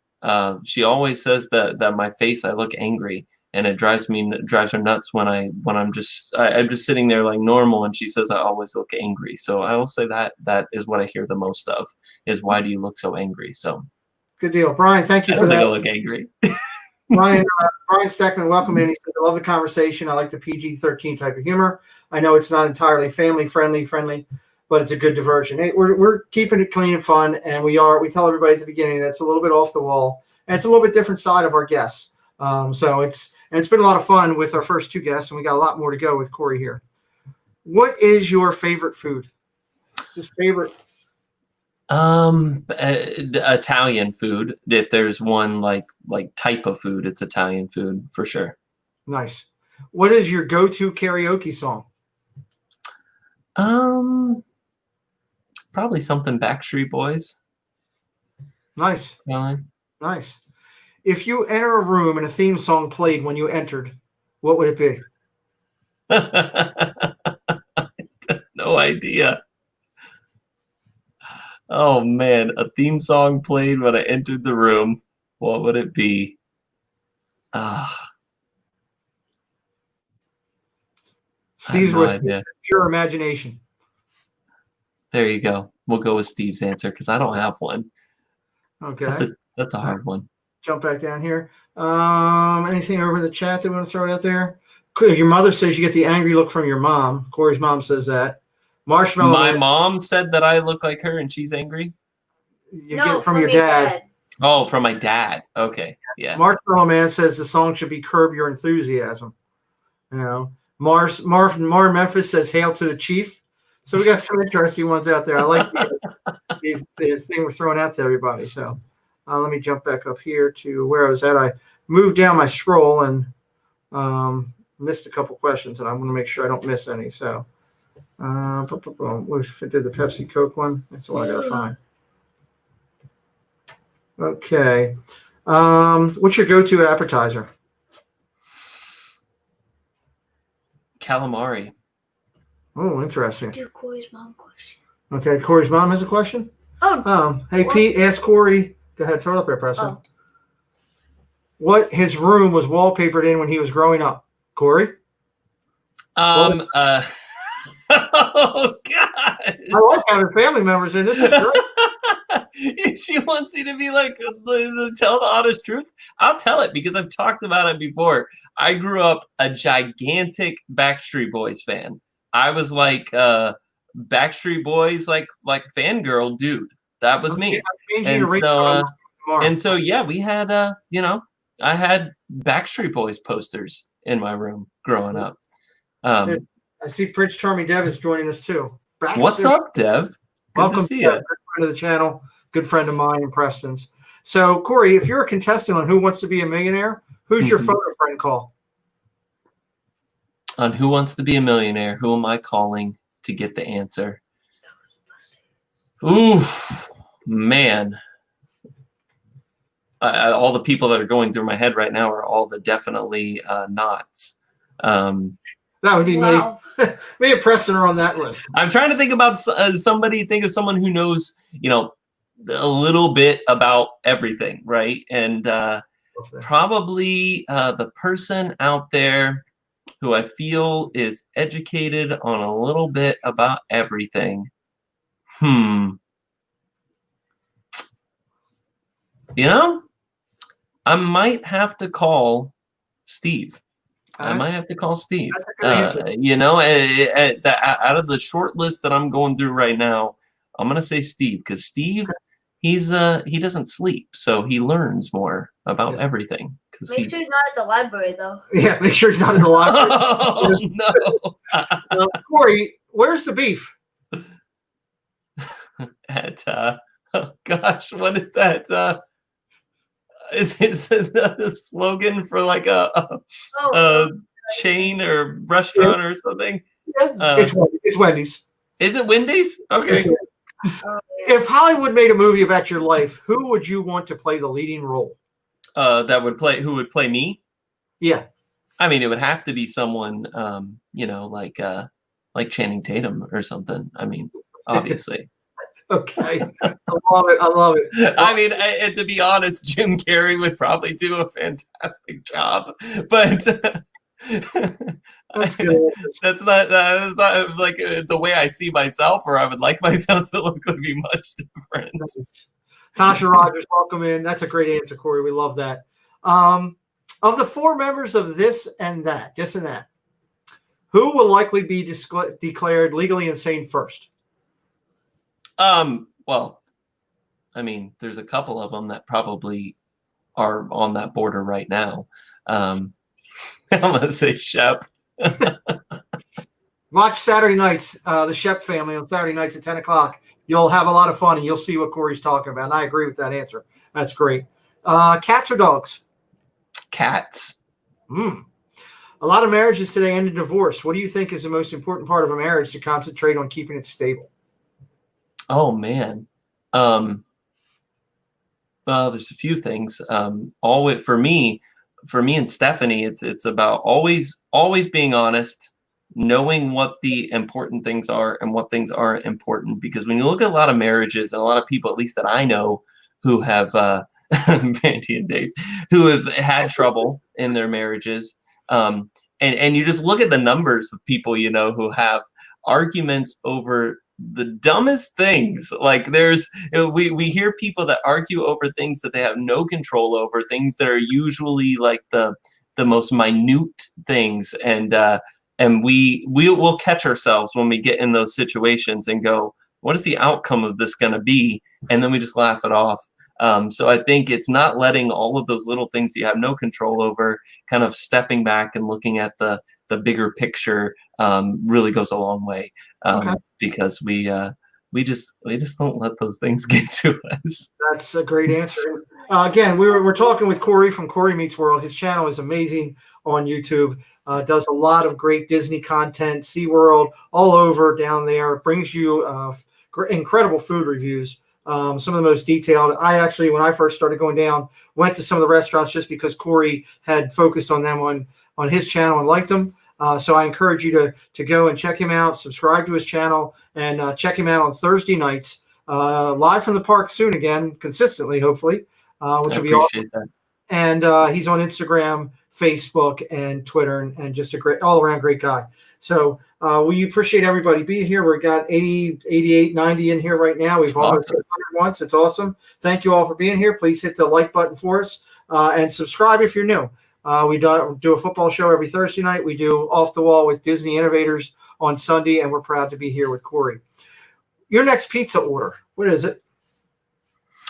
She always says that my face, I look angry, and it drives her nuts when I'm just sitting there like normal, and she says I always look angry. So I will say that is what I hear the most of, is why do you look so angry? So good deal. Brian, thank you for that. I look angry. Brian Steckman, welcome in. He said, I love the conversation. I like the PG-13 type of humor. I know it's not entirely family friendly, but it's a good diversion. Hey, we're keeping it clean and fun, and we tell everybody at the beginning that's a little bit off the wall, and it's a little bit different side of our guests. So it's been a lot of fun with our first two guests, and we got a lot more to go with Cory here. What is your favorite food? Just favorite? Italian food. If there's one like type of food, it's Italian food for sure. Nice. What is your go-to karaoke song? Probably something Backstreet Boys. Nice. Really? Nice. If you enter a room and a theme song played when you entered, what would it be? No idea. Oh man, a theme song played when I entered the room. What would it be? Steve's was pure imagination. There you go. We'll go with Steve's answer because I don't have one. Okay. That's a hard one. Jump back down here. Anything over in the chat that we want to throw out there? Your mother says you get the angry look from your mom. Cory's mom says that. Marshmallow. My mom said that I look like her and she's angry? You get it from your dad. Oh, from my dad. Okay. Yeah. Marshmallow Man says the song should be Curb Your Enthusiasm. You know. Mar Memphis says Hail to the Chief. So we got some interesting ones out there. I like the thing we're throwing out to everybody. So let me jump back up here to where I was at. I moved down my scroll and missed a couple questions, and I'm going to make sure I don't miss any. So we did the Pepsi Coke one. That's the one I got to find. Okay. What's your go-to appetizer? Calamari. Oh, interesting. Do Cory's mom question. Okay, Cory's mom has a question? Hey, Pete, ask Cory. Go ahead, throw it up there, Preston. What his room was wallpapered in when he was growing up. Cory? Oh, God. I like having family members in. This is great. She wants you to be like, tell the honest truth. I'll tell it because I've talked about it before. I grew up a gigantic Backstreet Boys fan. I was like Backstreet Boys, like fangirl dude. That was me. And so yeah, we had I had Backstreet Boys posters in my room growing up. Um, I see Prince Charming Dev is joining us too. Baxter, what's up, Dev? Good welcome to see you. Good friend of the channel, good friend of mine and Preston's. So, Cory, if you're a contestant on Who Wants to Be a Millionaire, who's your photo friend call? On Who Wants to Be a Millionaire, who am I calling to get the answer? Ooh, man. All the people that are going through my head right now are all the definitely nots. That would be Wow. me. Me and Preston are on that list. I'm trying to think about somebody, think of someone who knows, you know, a little bit about everything, right? And probably the person out there who I feel is educated on a little bit about everything. You know, I might have to call Steve. I might have to call Steve. You know, out of the short list that I'm going through right now, I'm gonna say Steve, because Steve, he doesn't sleep, so he learns more about everything. Make sure he's not at the library, though. Yeah, make sure he's not in the library. Oh no, Cory, where's the beef? at oh gosh, what is that? Is the slogan for like a chain or restaurant or something? Yeah, it's Wendy's. Is it Wendy's? Okay. If Hollywood made a movie about your life, who would you want to play the leading role? Who would play me? Yeah. I mean, it would have to be someone, you know, like Channing Tatum or something. I mean, obviously. Okay. I love it. I love it. I mean, to be honest, Jim Carrey would probably do a fantastic job, but That's good. that's not like the way I see myself, or I would like myself to look, would be much different. Tasha Rogers, welcome in. That's a great answer, Cory. We love that. Of the four members of this and that, who will likely be declared legally insane first? Well, I mean, there's a couple of them that probably are on that border right now. I'm gonna say Shep. Watch Saturday nights, the Shep family on Saturday nights at 10 o'clock. You'll have a lot of fun and you'll see what Cory's talking about. And I agree with that answer. That's great. Cats or dogs? Cats. A lot of marriages today end in divorce. What do you think is the most important part of a marriage to concentrate on keeping it stable? Oh man. Well, there's a few things. For me and Stephanie, it's about always being honest, knowing what the important things are and what things aren't important. Because when you look at a lot of marriages and a lot of people, at least that I know, who have Randy and Dave, who have had trouble in their marriages, and you just look at the numbers of people, you know, who have arguments over the dumbest things. Like we hear people that argue over things that they have no control over, things that are usually like the most minute things, and we will catch ourselves when we get in those situations and go, what is the outcome of this going to be? And then we just laugh it off. So I think it's not letting all of those little things you have no control over, kind of stepping back and looking at the bigger picture, really goes a long way. Because we just don't let those things get to us. That's a great answer. Again, we're talking with Cory from Cory Meets World. His channel is amazing on YouTube. Does a lot of great Disney content, SeaWorld, all over down there. Brings you incredible food reviews. Some of the most detailed. I actually, when I first started going down, went to some of the restaurants just because Cory had focused on them on his channel and liked them. So I encourage you to go and check him out, subscribe to his channel, and check him out on Thursday nights, live from the park soon again, consistently, hopefully, which will be awesome. That. And he's on Instagram, Facebook, and Twitter, and just a great, all-around great guy. So we appreciate everybody being here. We've got 80, 88, 90 in here right now. We've almost hit 100 once. It's awesome. Thank you all for being here. Please hit the like button for us and subscribe if you're new. We do a football show every Thursday night. We do Off the Wall with Disney Innovators on Sunday, and we're proud to be here with Cory. Your next pizza order, what is it?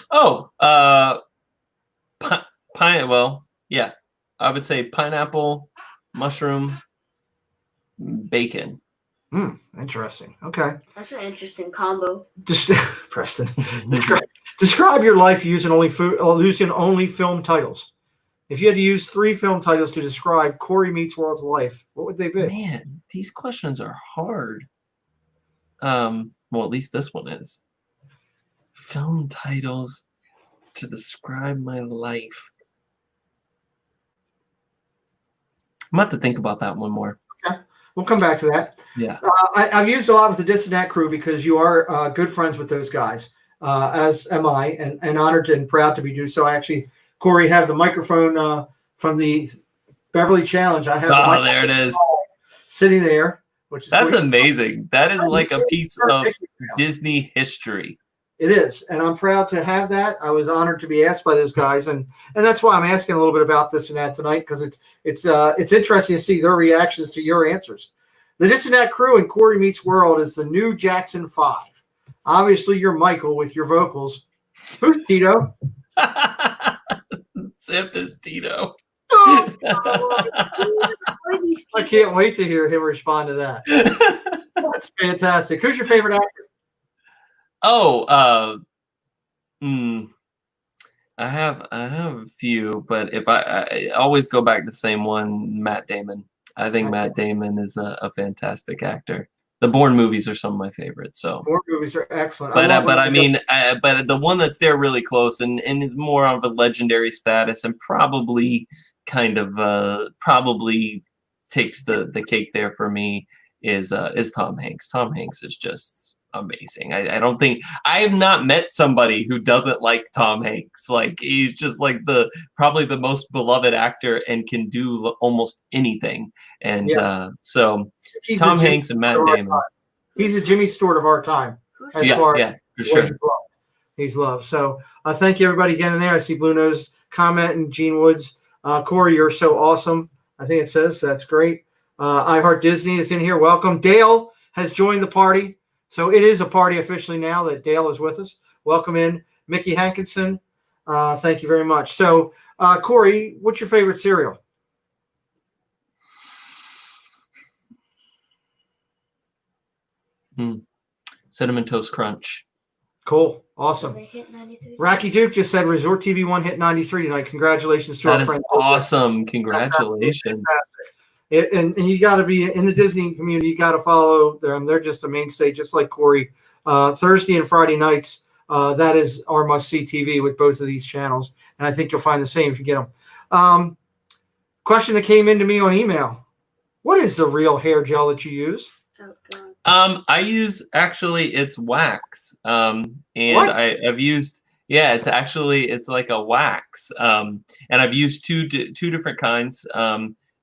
Oh, well, yeah. I would say pineapple, mushroom, bacon. Interesting. Okay. That's an interesting combo. Just Preston. Describe your life using only film titles. If you had to use 3 film titles to describe Cory Meets World's life, what would they be? Man, these questions are hard. Well, at least this one is. Film titles to describe my life. I'm about to think about that one more. Okay. We'll come back to that. Yeah. I've used a lot with the Dissident crew because you are good friends with those guys, as am I, and honored and proud to be do so. I actually, Cory, have the microphone from the Beverly Challenge. I have there it is. Sitting there, which is That's amazing. That is like a piece of Disney history. It is, and I'm proud to have that. I was honored to be asked by those guys, and that's why I'm asking a little bit about this and that tonight, because it's interesting to see their reactions to your answers. The Dissident crew and Cory Meets World is the new Jackson 5. Obviously, you're Michael with your vocals. Who's Tito? Zip is Tito. I can't wait to hear him respond to that. That's fantastic. Who's your favorite actor? I have a few, but if I always go back to the same one, Matt Damon. I think Matt Damon is a fantastic actor. The Bourne movies are some of my favorites. So Bourne movies are excellent. But the one that's there really close and is more of a legendary status and probably probably takes the cake there for me is Tom Hanks. Tom Hanks is just amazing. I don't think I have not met somebody who doesn't like Tom Hanks. Like he's just like probably the most beloved actor and can do almost anything. And so Tom Hanks and Matt Damon. He's a Jimmy Stewart of our time. For sure. He's loved. So thank you everybody again in there. I see Blue Nose comment and Gene Woods. Cory, you're so awesome. I think it says that's great. I Heart Disney is in here. Welcome. Dale has joined the party. So it is a party officially now that Dale is with us. Welcome in. Mickey Hankinson, thank you very much. So, Cory, what's your favorite cereal? Cinnamon Toast Crunch. Cool. Awesome. Racky Duke just said Resort TV 1 hit 93 tonight. Congratulations to our friend. That is awesome. Congratulations. And you got to be in the Disney community. You got to follow them. They're just a mainstay, just like Cory. Thursday and Friday nights, that is our must-see TV with both of these channels. And I think you'll find the same if you get them. Question that came into me on email. What is the real hair gel that you use? Oh, God. I use, actually, it's wax. And I've used, it's like a wax. And I've used two different kinds.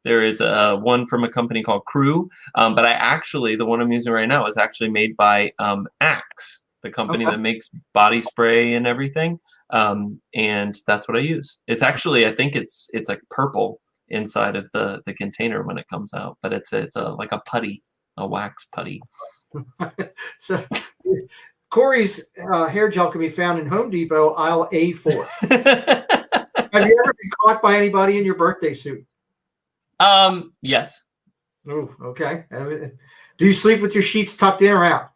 There is one from a company called Crew, but the one I'm using right now is actually made by Axe, the company that makes body spray and everything. And that's what I use. It's actually, I think it's like purple inside of the container when it comes out, but it's like a putty, a wax putty. So Cory's hair gel can be found in Home Depot, aisle A4. Have you ever been caught by anybody in your birthday suit? Yes. Oh, okay. Do you sleep with your sheets tucked in or out?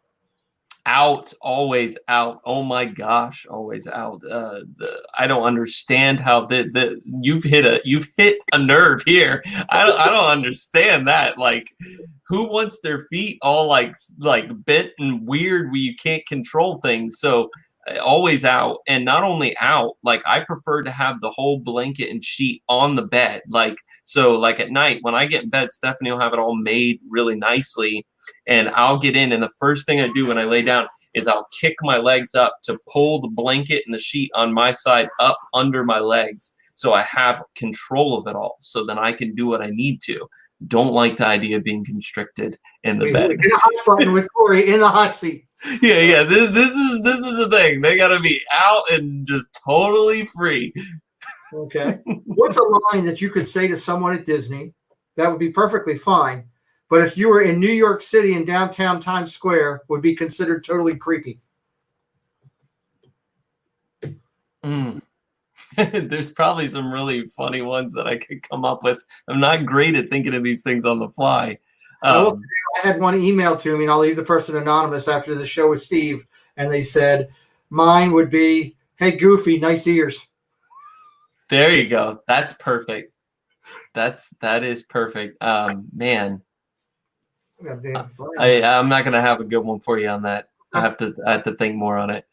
Out, always out. Oh my gosh, always out. I don't understand how you've hit a nerve here. I don't understand that. Like, who wants their feet all like bent and weird where you can't control things? So always out, and not only out, like I prefer to have the whole blanket and sheet on the bed. Like, so like at night when I get in bed, Stephanie will have it all made really nicely, and I'll get in, and the first thing I do when I lay down is I'll kick my legs up to pull the blanket and the sheet on my side up under my legs, so I have control of it all, so then I can do what I need to. Don't like the idea of being constricted in the bed. Get a hot button with Cory in the hot seat. Yeah. This is the thing. They gotta be out and just totally free. Okay. What's a line that you could say to someone at Disney that would be perfectly fine, but if you were in New York City in downtown Times Square, would be considered totally creepy? There's probably some really funny ones that I could come up with. I'm not great at thinking of these things on the fly. I had one email to me, and I'll leave the person anonymous after the show with Steve, and they said mine would be, "Hey, Goofy, nice ears." There you go. That's perfect. That is perfect. Man, I'm not gonna have a good one for you on that. I have to think more on it.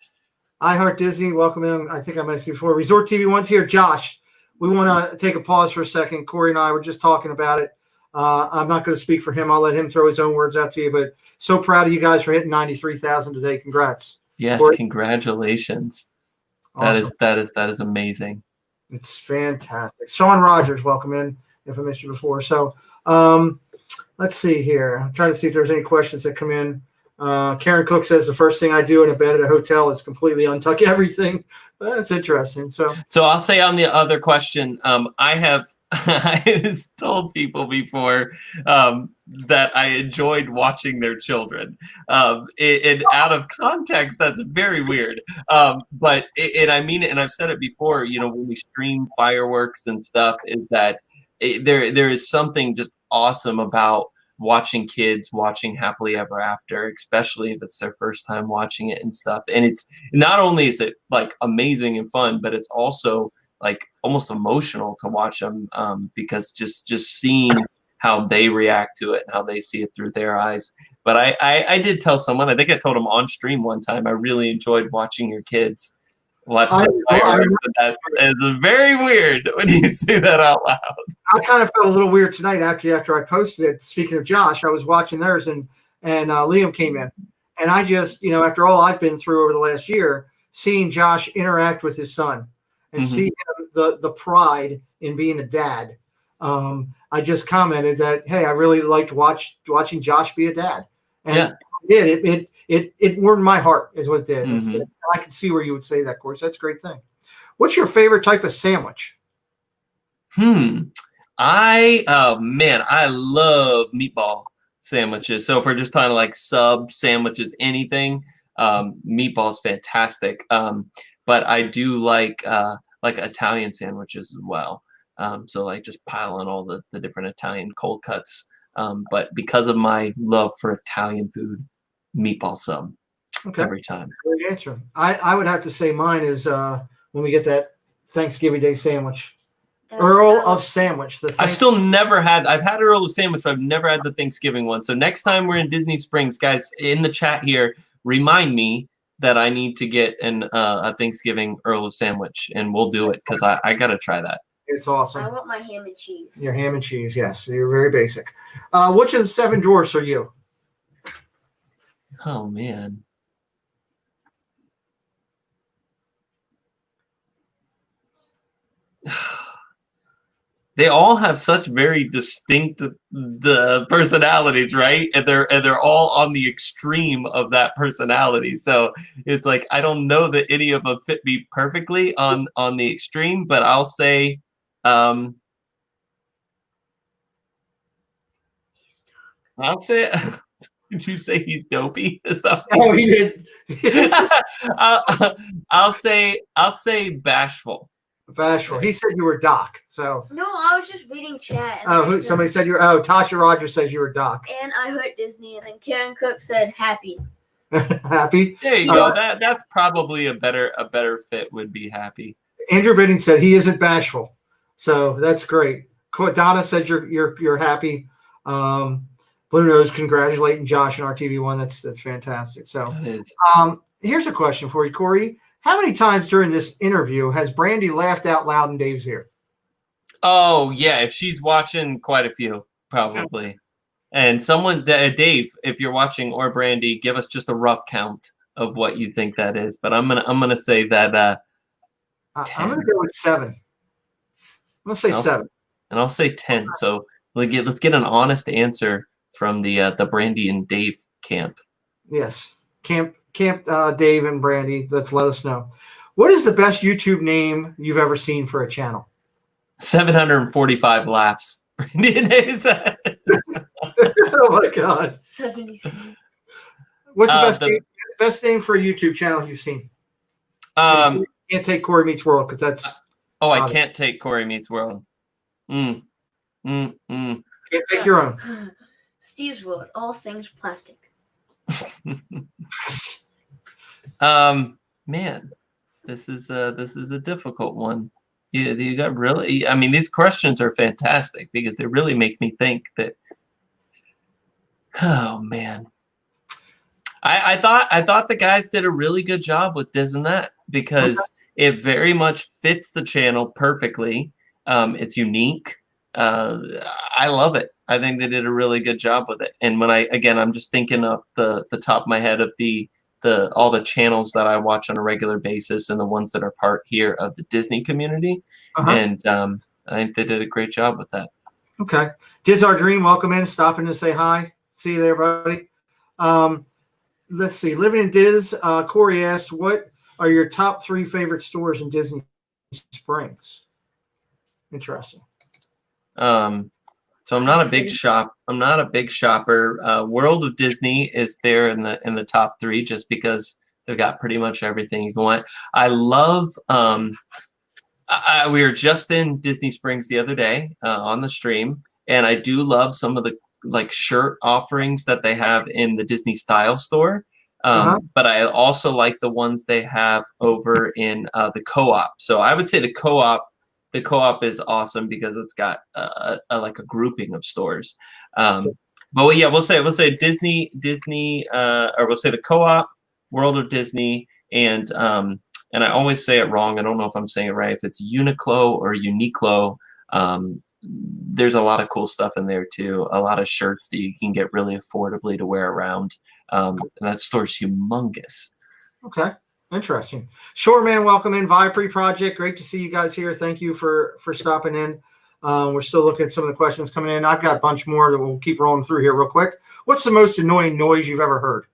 I Heart Disney, welcome in. I think I mentioned before. Resort TV One's here. Josh, we want to take a pause for a second. Cory and I were just talking about it. I'm not going to speak for him. I'll let him throw his own words out to you. But so proud of you guys for hitting 93,000 today. Congrats. Yes, Cory. Congratulations. Awesome. That is amazing. It's fantastic. Sean Rogers, welcome in. If I missed you before. So let's see here. I'm trying to see if there's any questions that come in. Karen Cook says the first thing I do in a bed at a hotel is completely untuck everything. That's interesting. So I'll say on the other question, I have told people before that I enjoyed watching their children. And out of context, that's very weird. But I mean it, and I've said it before. When we stream fireworks and stuff, is that there is something just awesome about watching kids watching Happily Ever After, especially if it's their first time watching it and stuff. And it's not only is it like amazing and fun, but it's also like almost emotional to watch them because just seeing how they react to it and how they see it through their eyes. But I did tell someone, I think I told them on stream one time, I really enjoyed watching your kids watch the fireworks. It's very weird when you say that out loud. I kind of felt a little weird tonight after I posted it. Speaking of Josh, I was watching theirs and Liam came in. And I just, after all I've been through over the last year, seeing Josh interact with his son and see the pride in being a dad. I just commented that, hey, I really liked watching Josh be a dad. And it warmed my heart is what it did. I can see where you would say that, Cory. That's a great thing. What's your favorite type of sandwich? I love meatball sandwiches. So if we're just talking like sub sandwiches, anything, meatball's fantastic. But I do like Italian sandwiches as well. So like just pile on all the different Italian cold cuts. But because of my love for Italian food, meatball sub every time. Great answer. I would have to say mine is when we get that Thanksgiving Day sandwich. Earl of Sandwich. I've still never had. I've had Earl of Sandwich, but I've never had the Thanksgiving one. So next time we're in Disney Springs, guys, in the chat here, remind me that I need to get a Thanksgiving Earl of Sandwich, and we'll do it because I got to try that. It's awesome. I want my ham and cheese. Your ham and cheese, yes. You're very basic. Which of the 7 dwarfs are you? Oh, man. They all have such very distinct personalities, right? And they're all on the extreme of that personality. So it's like I don't know that any of them fit me perfectly on the extreme, but I'll say did you say he's dopey? Oh, he did. I'll say bashful. Bashful. He said you were Doc. So no, I was just reading chat. Somebody said you were. Oh, Tasha Rogers says you were Doc. And I heard Disney, and then Karen Cook said happy. Happy. There you go. That's probably a better fit. Would be happy. Andrew Bidding said he isn't bashful, so that's great. Donna said you're happy. Blue Nose congratulating Josh and RTV1. That's fantastic. So here's a question for you, Cory. How many times during this interview has Brandy laughed out loud in Dave's ear? Oh, yeah. If she's watching, quite a few, probably. And someone, Dave, if you're watching, or Brandy, give us just a rough count of what you think that is. But I'm gonna say that I'm gonna go with 7. I'm gonna say 7. And I'll say 10. So let's get an honest answer from the Brandy and Dave camp. Yes, camp Dave and Brandy. Let's let us know. What is the best YouTube name you've ever seen for a channel? 745 laughs. Brandy and Dave said. Oh my God. 77. What's the best name for a YouTube channel you've seen? You can't take Cory Meets World because that's. I can't take Cory Meets World. Can't take your own. Steve's World, all things plastic. Man, this is a difficult one. You got really. I mean, these questions are fantastic because they really make me think that. Oh man, I thought the guys did a really good job with this and that because it very much fits the channel perfectly. It's unique. I love it. I think they did a really good job with it. And when I'm just thinking of the top of my head of all the channels that I watch on a regular basis and the ones that are part here of the Disney community. And I think they did a great job with that. Okay. Diz Our Dream, welcome in, stopping to say hi. See you there, buddy. Let's see. Living in Diz, Cory asked, what are your top 3 favorite stores in Disney Springs? Interesting. So I'm not a big shopper. World of Disney is there in the top 3 just because they've got pretty much everything you can want. I love we were just in Disney Springs the other day on the stream, and I do love some of the like shirt offerings that they have in the Disney Style store. But I also like the ones they have over in the Co-op. So I would say the Co-op is awesome because it's got like a grouping of stores. But yeah, we'll say Disney, or we'll say the Co-op, World of Disney, and I always say it wrong. I don't know if I'm saying it right. If it's Uniqlo or Uniqlo, there's a lot of cool stuff in there too. A lot of shirts that you can get really affordably to wear around. And that store's humongous. Okay. Interesting. Shoreman, welcome in. Vipre Project. Great to see you guys here. Thank you for stopping in. We're still looking at some of the questions coming in. I've got a bunch more that we'll keep rolling through here real quick. What's the most annoying noise you've ever heard?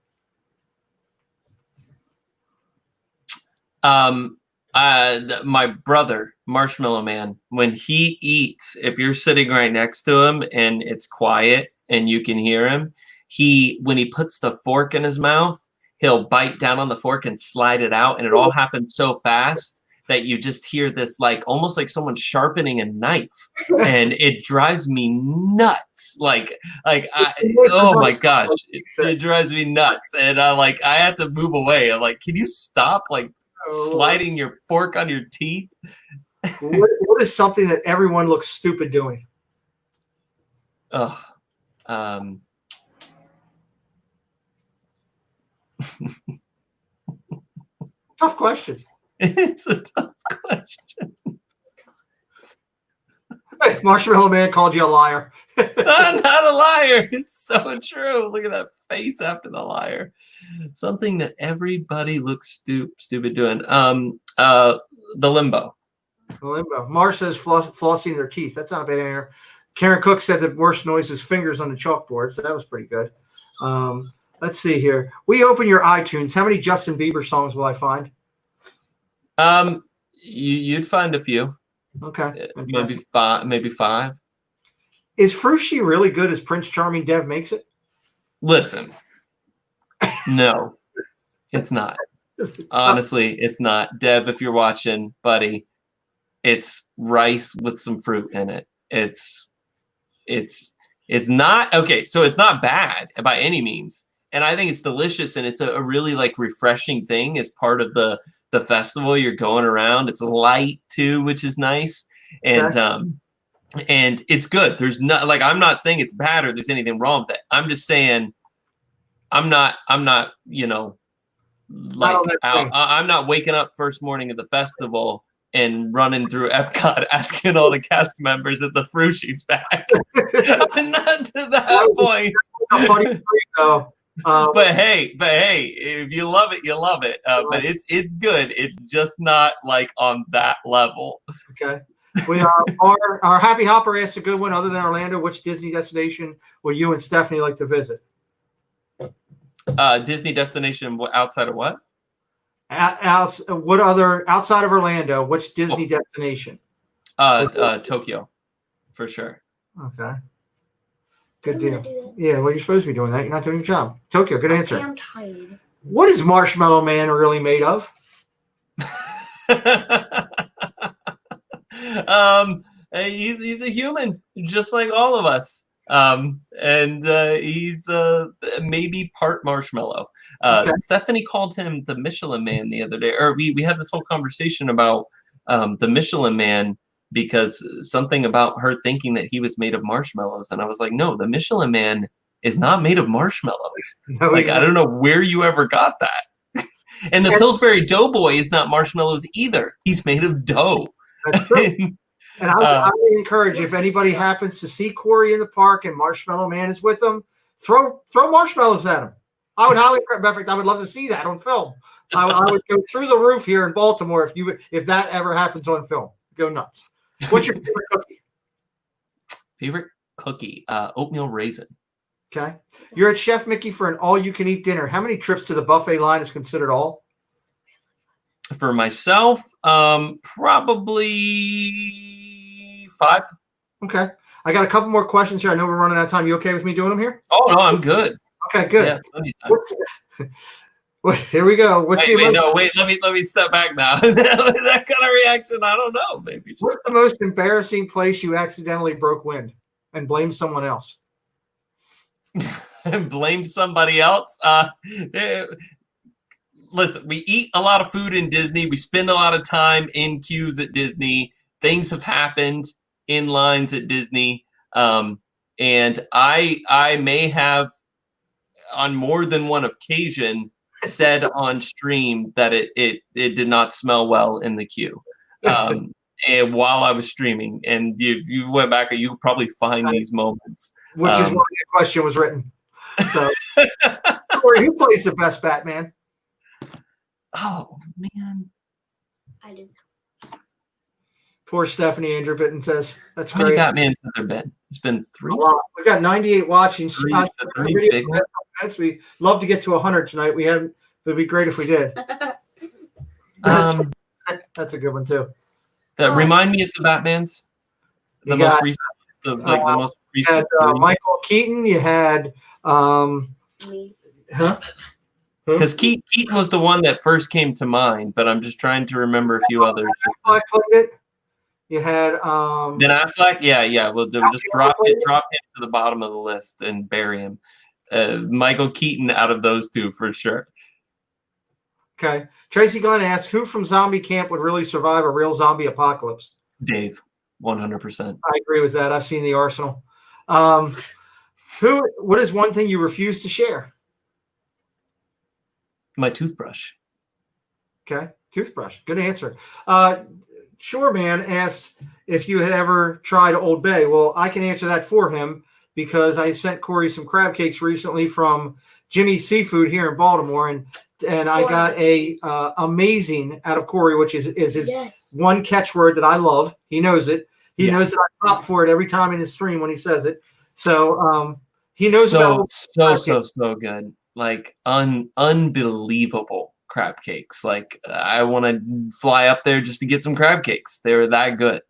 My brother, Marshmallow Man, when he eats, if you're sitting right next to him and it's quiet and you can hear him, when he puts the fork in his mouth, he'll bite down on the fork and slide it out, and it all happens so fast that you just hear this like almost like someone sharpening a knife, and it drives me nuts. Oh my gosh, it drives me nuts, and I have to move away. I'm like, can you stop sliding your fork on your teeth? What is something that everyone looks stupid doing? Oh, tough question. It's a tough question. Hey, Marshmallow Man called you a liar. I'm not a liar. It's so true. Look at that face after the liar. Something that everybody looks stupid doing. The limbo. The limbo. Mars says flossing their teeth. That's not a bad answer. Karen Cook said the worst noise is fingers on the chalkboard, so that was pretty good. Let's see here. We open your iTunes. How many Justin Bieber songs will I find? You'd find a few. Okay. Maybe five. Is Frushi really good as Prince Charming Dev makes it? Listen. No, it's not. Honestly, it's not. Dev, if you're watching, buddy, it's rice with some fruit in it. It's not okay, so it's not bad by any means. And I think it's delicious, and it's a really refreshing thing as part of the festival. You're going around. It's light too, which is nice. And and it's good. There's not I'm not saying it's bad or there's anything wrong with it. I'm just saying I'm not I'm not waking up first morning of the festival and running through Epcot asking all the cast members if the Frushi's back. I'm not to that point. Funny though. But hey, if you love it, you love it. But it's good. It's just not on that level. Okay. We our Happy Hopper asked a good one. Other than Orlando, which Disney destination would you and Stephanie like to visit? Disney destination outside of what? What other outside of Orlando? Which Disney destination? Tokyo, for sure. Okay. Good deal. Yeah, well, you're supposed to be doing that. You're not doing your job. Tokyo, good answer. I'm tired. What is Marshmallow Man really made of? He's a human, just like all of us. And he's maybe part marshmallow. Okay. Stephanie called him the Michelin Man the other day, or we had this whole conversation about the Michelin Man because something about her thinking that he was made of marshmallows, and I was like, no, the Michelin Man is not made of marshmallows. No, Like, I don't know where you ever got that. And the Pillsbury Doughboy is not marshmallows either. He's made of dough. That's true. And I would encourage, if anybody happens to see Cory in the park and Marshmallow Man is with him, throw marshmallows at him. I would highly, in fact, I would love to see that on film. I would go through the roof here in Baltimore if that ever happens on film. Go nuts. What's your favorite cookie? Favorite cookie? Oatmeal raisin. Okay. You're at Chef Mickey for an all-you-can-eat dinner. How many trips to the buffet line is considered all? For myself, probably 5. Okay. I got a couple more questions here. I know we're running out of time. You okay with me doing them here? Oh, no, I'm good. Okay, good. Yeah, plenty of time. Here we go. Wait, let me step back now. That kind of reaction, I don't know. Maybe. What's the most embarrassing place you accidentally broke wind and blamed someone else? Blame somebody else? Listen, we eat a lot of food in Disney. We spend a lot of time in queues at Disney. Things have happened in lines at Disney. And I may have, on more than one occasion, said on stream that it did not smell well in the queue. And while I was streaming, and if you went back, you could probably find these moments. Which is why the question was written. So, Cory, who plays the best Batman? Oh, man. I did. Poor Stephanie Andrew Bitten says. That's How many great. Batmans have there been? It's been 3. We've got 98 watching. Three big ones. We love to get to 100 tonight. We haven't. It'd be great if we did. That's a good one too. Remind me of the Batmans. The most recent. The most recent. You had Michael Keaton. You had. Me. Huh? Because Keaton was the one that first came to mind, but I'm just trying to remember a few others. Affleck played it. You had Ben Affleck, yeah. We'll just drop him to the bottom of the list and bury him. Michael Keaton out of those two for sure. Okay. Tracy Glenn asks, who from Zombie Camp would really survive a real zombie apocalypse? Dave, 100%. I agree with that. I've seen the Arsenal. What is one thing you refuse to share? My toothbrush. Okay. Toothbrush. Good answer. Sure Man asked if you had ever tried Old Bay. Well, I can answer that for him because I sent Cory some crab cakes recently from Jimmy's Seafood here in Baltimore, and I got a amazing out of Cory, which is his one catchword that I love. He knows it. He knows that I pop for it every time in his stream when he says it. So he knows so good. Like unbelievable crab cakes. Like I want to fly up there just to get some crab cakes. They were that good.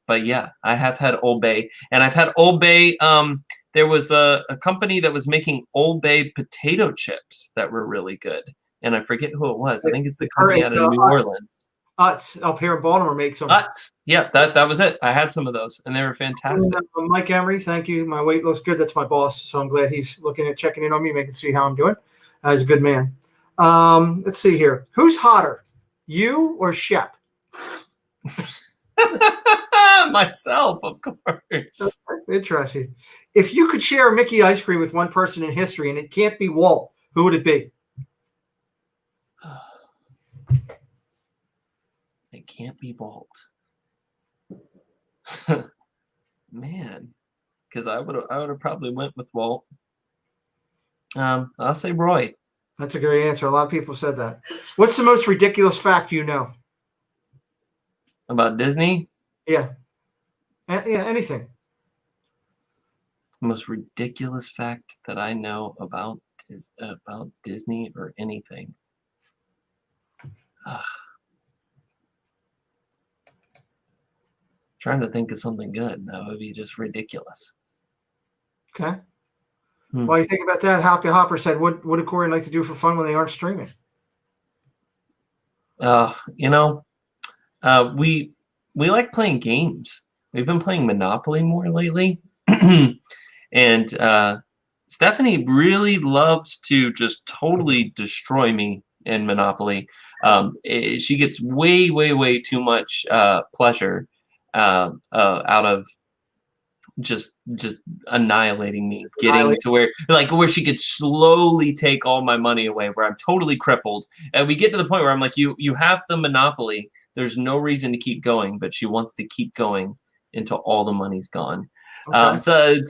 But yeah, I have had Old Bay, and I've had Old Bay. There was a company that was making Old Bay potato chips that were really good, and I forget who it was. I think it's the company out of New Orleans. Utz up here in Baltimore makes them. Utz. Yeah, that was it. I had some of those, and they were fantastic. Mike Emery, thank you. My weight looks good. That's my boss, so I'm glad he's checking in on me, making see how I'm doing. He's a good man. Let's see here. Who's hotter, you or Shep? Myself, of course. Interesting. If you could share a Mickey ice cream with one person in history, and it can't be Walt, who would it be? It can't be Walt. Man, because I would have probably went with Walt. I'll say Roy. That's a great answer. A lot of people said that. What's the most ridiculous fact you know about Disney? Yeah, anything. The most ridiculous fact that I know about is about Disney or anything. Trying to think of something good. That would be just ridiculous. Okay. While you think about that, Happy Hopper said, what do Cory like to do for fun when they aren't streaming? We like playing games. We've been playing Monopoly more lately. And Stephanie really loves to just totally destroy me in Monopoly. She gets way too much pleasure out of just annihilating me, getting to where she could slowly take all my money away, where I'm totally crippled. And we get to the point where I'm like, you have the Monopoly. There's no reason to keep going, but she wants to keep going until all the money's gone. Okay. So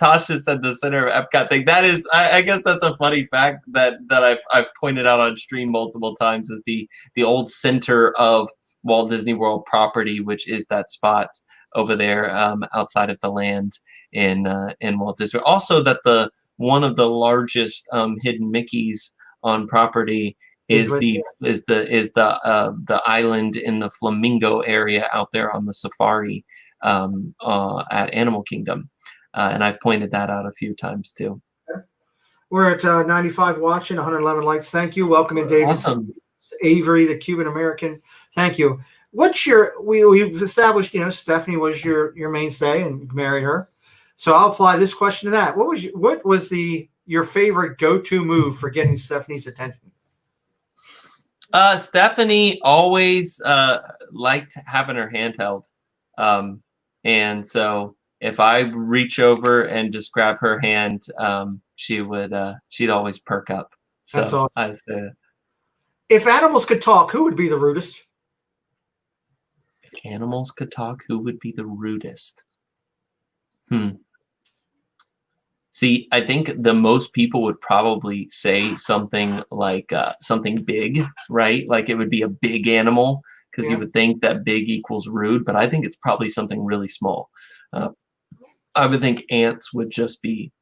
Tasha said the center of Epcot thing. That is, I guess that's a funny fact that I've pointed out on stream multiple times, is the old center of Walt Disney World property, which is that spot over there outside of the land in Walt Disney. Also, that one of the largest hidden Mickeys on property is the island in the Flamingo area out there on the safari at Animal Kingdom, and I've pointed that out a few times too. We're at 95 watching, 111 likes. Thank you. Welcome in, David. Awesome. Avery, the Cuban American. Thank you. What's we've established, Stephanie was your mainstay and you married her. So I'll apply this question to that. What was your favorite go-to move for getting Stephanie's attention? Stephanie always liked having her hand held. And so if I reach over and just grab her hand, she'd always perk up. So that's awesome. I'd say, if animals could talk, who would be the rudest? If animals could talk, who would be the rudest? See, I think the most people would probably say something like something big, right? Like it would be a big animal, because you would think that big equals rude, but I think it's probably something really small. I would think ants would just be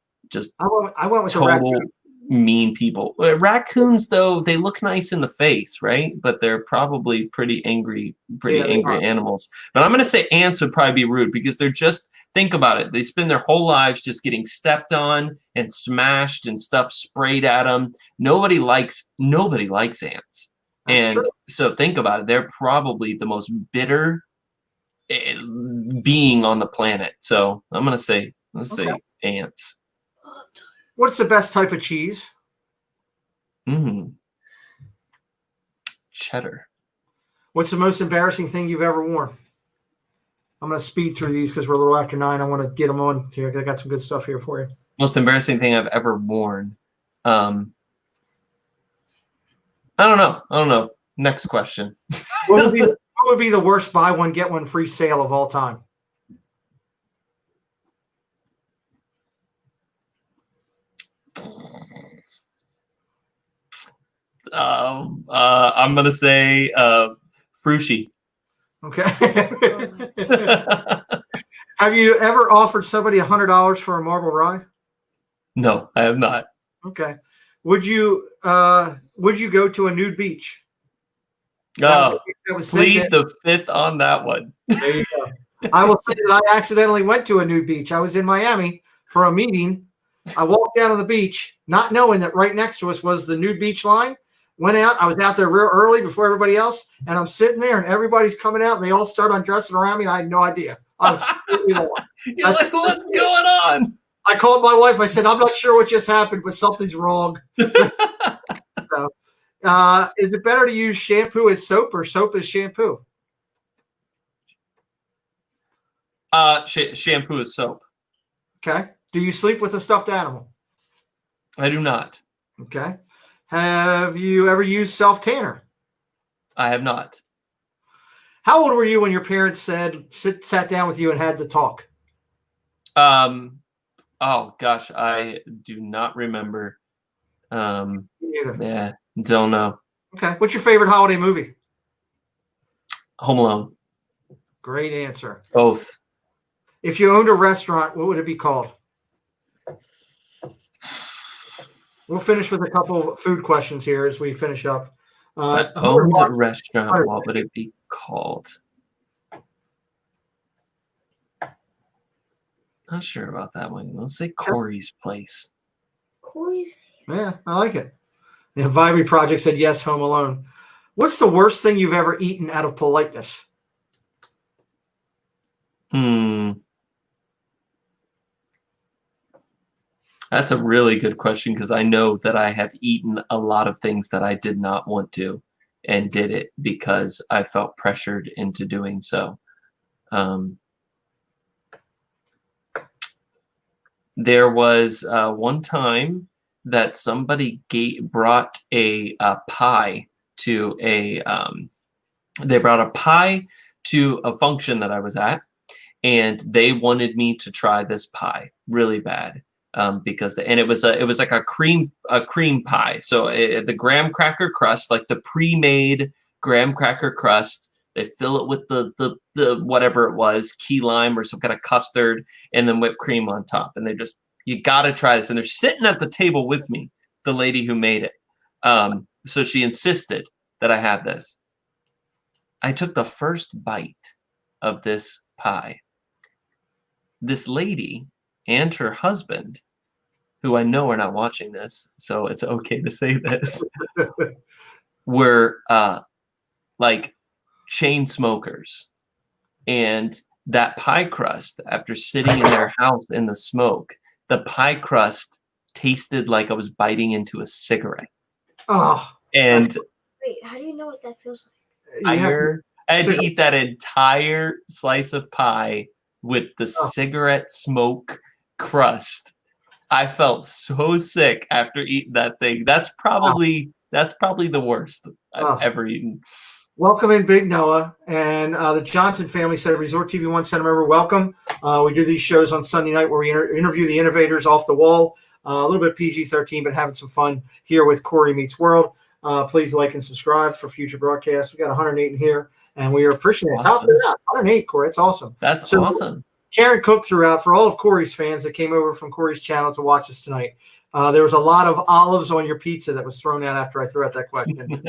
I went with total mean people. Raccoons, though, they look nice in the face, right? But they're probably pretty angry animals. But I'm going to say ants would probably be rude, because they're just, think about it. They spend their whole lives just getting stepped on and smashed and stuff sprayed at them. Nobody likes ants. And so think about it. They're probably the most bitter being on the planet. So I'm going to say, say ants. What's the best type of cheese? Cheddar. What's the most embarrassing thing you've ever worn? I'm going to speed through these because we're a little after 9. I want to get them on here. I got some good stuff here for you. Most embarrassing thing I've ever worn. I don't know. Next question. What would be the worst buy one, get one free sale of all time? I'm going to say Frushi. Okay. Have you ever offered somebody $100 for a marble rye? No, I have not. Okay. Would you go to a nude beach? Plead the fifth on that one. There you go. I will say that I accidentally went to a nude beach. I was in Miami for a meeting. I walked out on the beach, not knowing that right next to us was the nude beach line. Went out. I was out there real early before everybody else, and I'm sitting there, and everybody's coming out, and they all start undressing around me, and I had no idea. I was completely lost. You're like, what's going on? I called my wife. I said, I'm not sure what just happened, but something's wrong. So, is it better to use shampoo as soap or soap as shampoo? Shampoo as soap. Okay. Do you sleep with a stuffed animal? I do not. Okay. Have you ever used self-tanner? I have not. How old were you when your parents sat down with you and had the talk? Oh gosh, I do not remember. Neither. Yeah, don't know. Okay. What's your favorite holiday movie? Home Alone. Great answer. Both. If you owned a restaurant, what would it be called? We'll finish with a couple of food questions here as we finish up. If I owned a restaurant, what would it be called? Not sure about that one. Let's say Cory's Place. Cory's. Yeah, I like it. The Vibe Project said yes, Home Alone. What's the worst thing you've ever eaten out of politeness? That's a really good question because I know that I have eaten a lot of things that I did not want to and did it because I felt pressured into doing so. There was one time that somebody brought a pie to a they brought a pie to a function that I was at, and they wanted me to try this pie really bad because it was like a cream pie. So the graham cracker crust, like the pre-made graham cracker crust, they fill it with the whatever it was, key lime or some kind of custard, and then whipped cream on top. And they just, you got to try this. And they're sitting at the table with me, the lady who made it. So she insisted that I have this. I took the first bite of this pie. This lady and her husband, who I know are not watching this, so it's okay to say this, were like chain smokers. And that pie crust, after sitting in their house in the smoke, the pie crust tasted like I was biting into a cigarette. Oh, and wait, how do you know what that feels like? I had to eat that entire slice of pie with the cigarette smoke crust. I felt so sick after eating that thing. That's probably the worst I've ever eaten. Welcome in, Big Noah. And the Johnson family said, Resort TV 1 sent them over. Welcome. We do these shows on Sunday night where we interview the innovators off the wall. A little bit PG-13, but having some fun here with Cory Meets World. Please like and subscribe for future broadcasts. We got 108 in here, and we are appreciating it. Top it out. 108, Cory. That's awesome. That's awesome. Karen Cook threw out, for all of Cory's fans that came over from Cory's channel to watch us tonight, there was a lot of olives on your pizza that was thrown out after I threw out that question.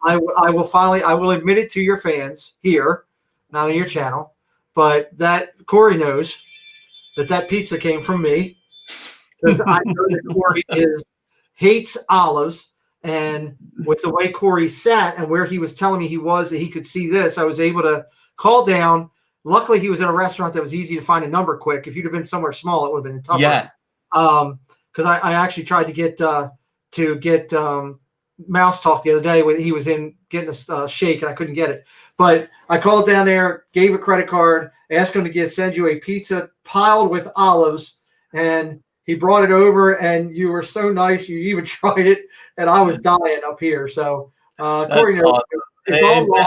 I will admit it to your fans here, not on your channel, but that Cory knows that pizza came from me, because I know that Cory hates olives. And with the way Cory sat and where he was telling me that he could see this, I was able to call down. Luckily, he was at a restaurant that was easy to find a number quick. If you'd have been somewhere small, it would have been tougher. Yeah. Because I actually tried to get Mouse Talk the other day when he was in getting a shake, and I couldn't get it. But I called down there, gave a credit card, asked him to send you a pizza piled with olives, and he brought it over, and you were so nice. You even tried it, and I was dying up here. So, Cory, awesome. It's all wrong.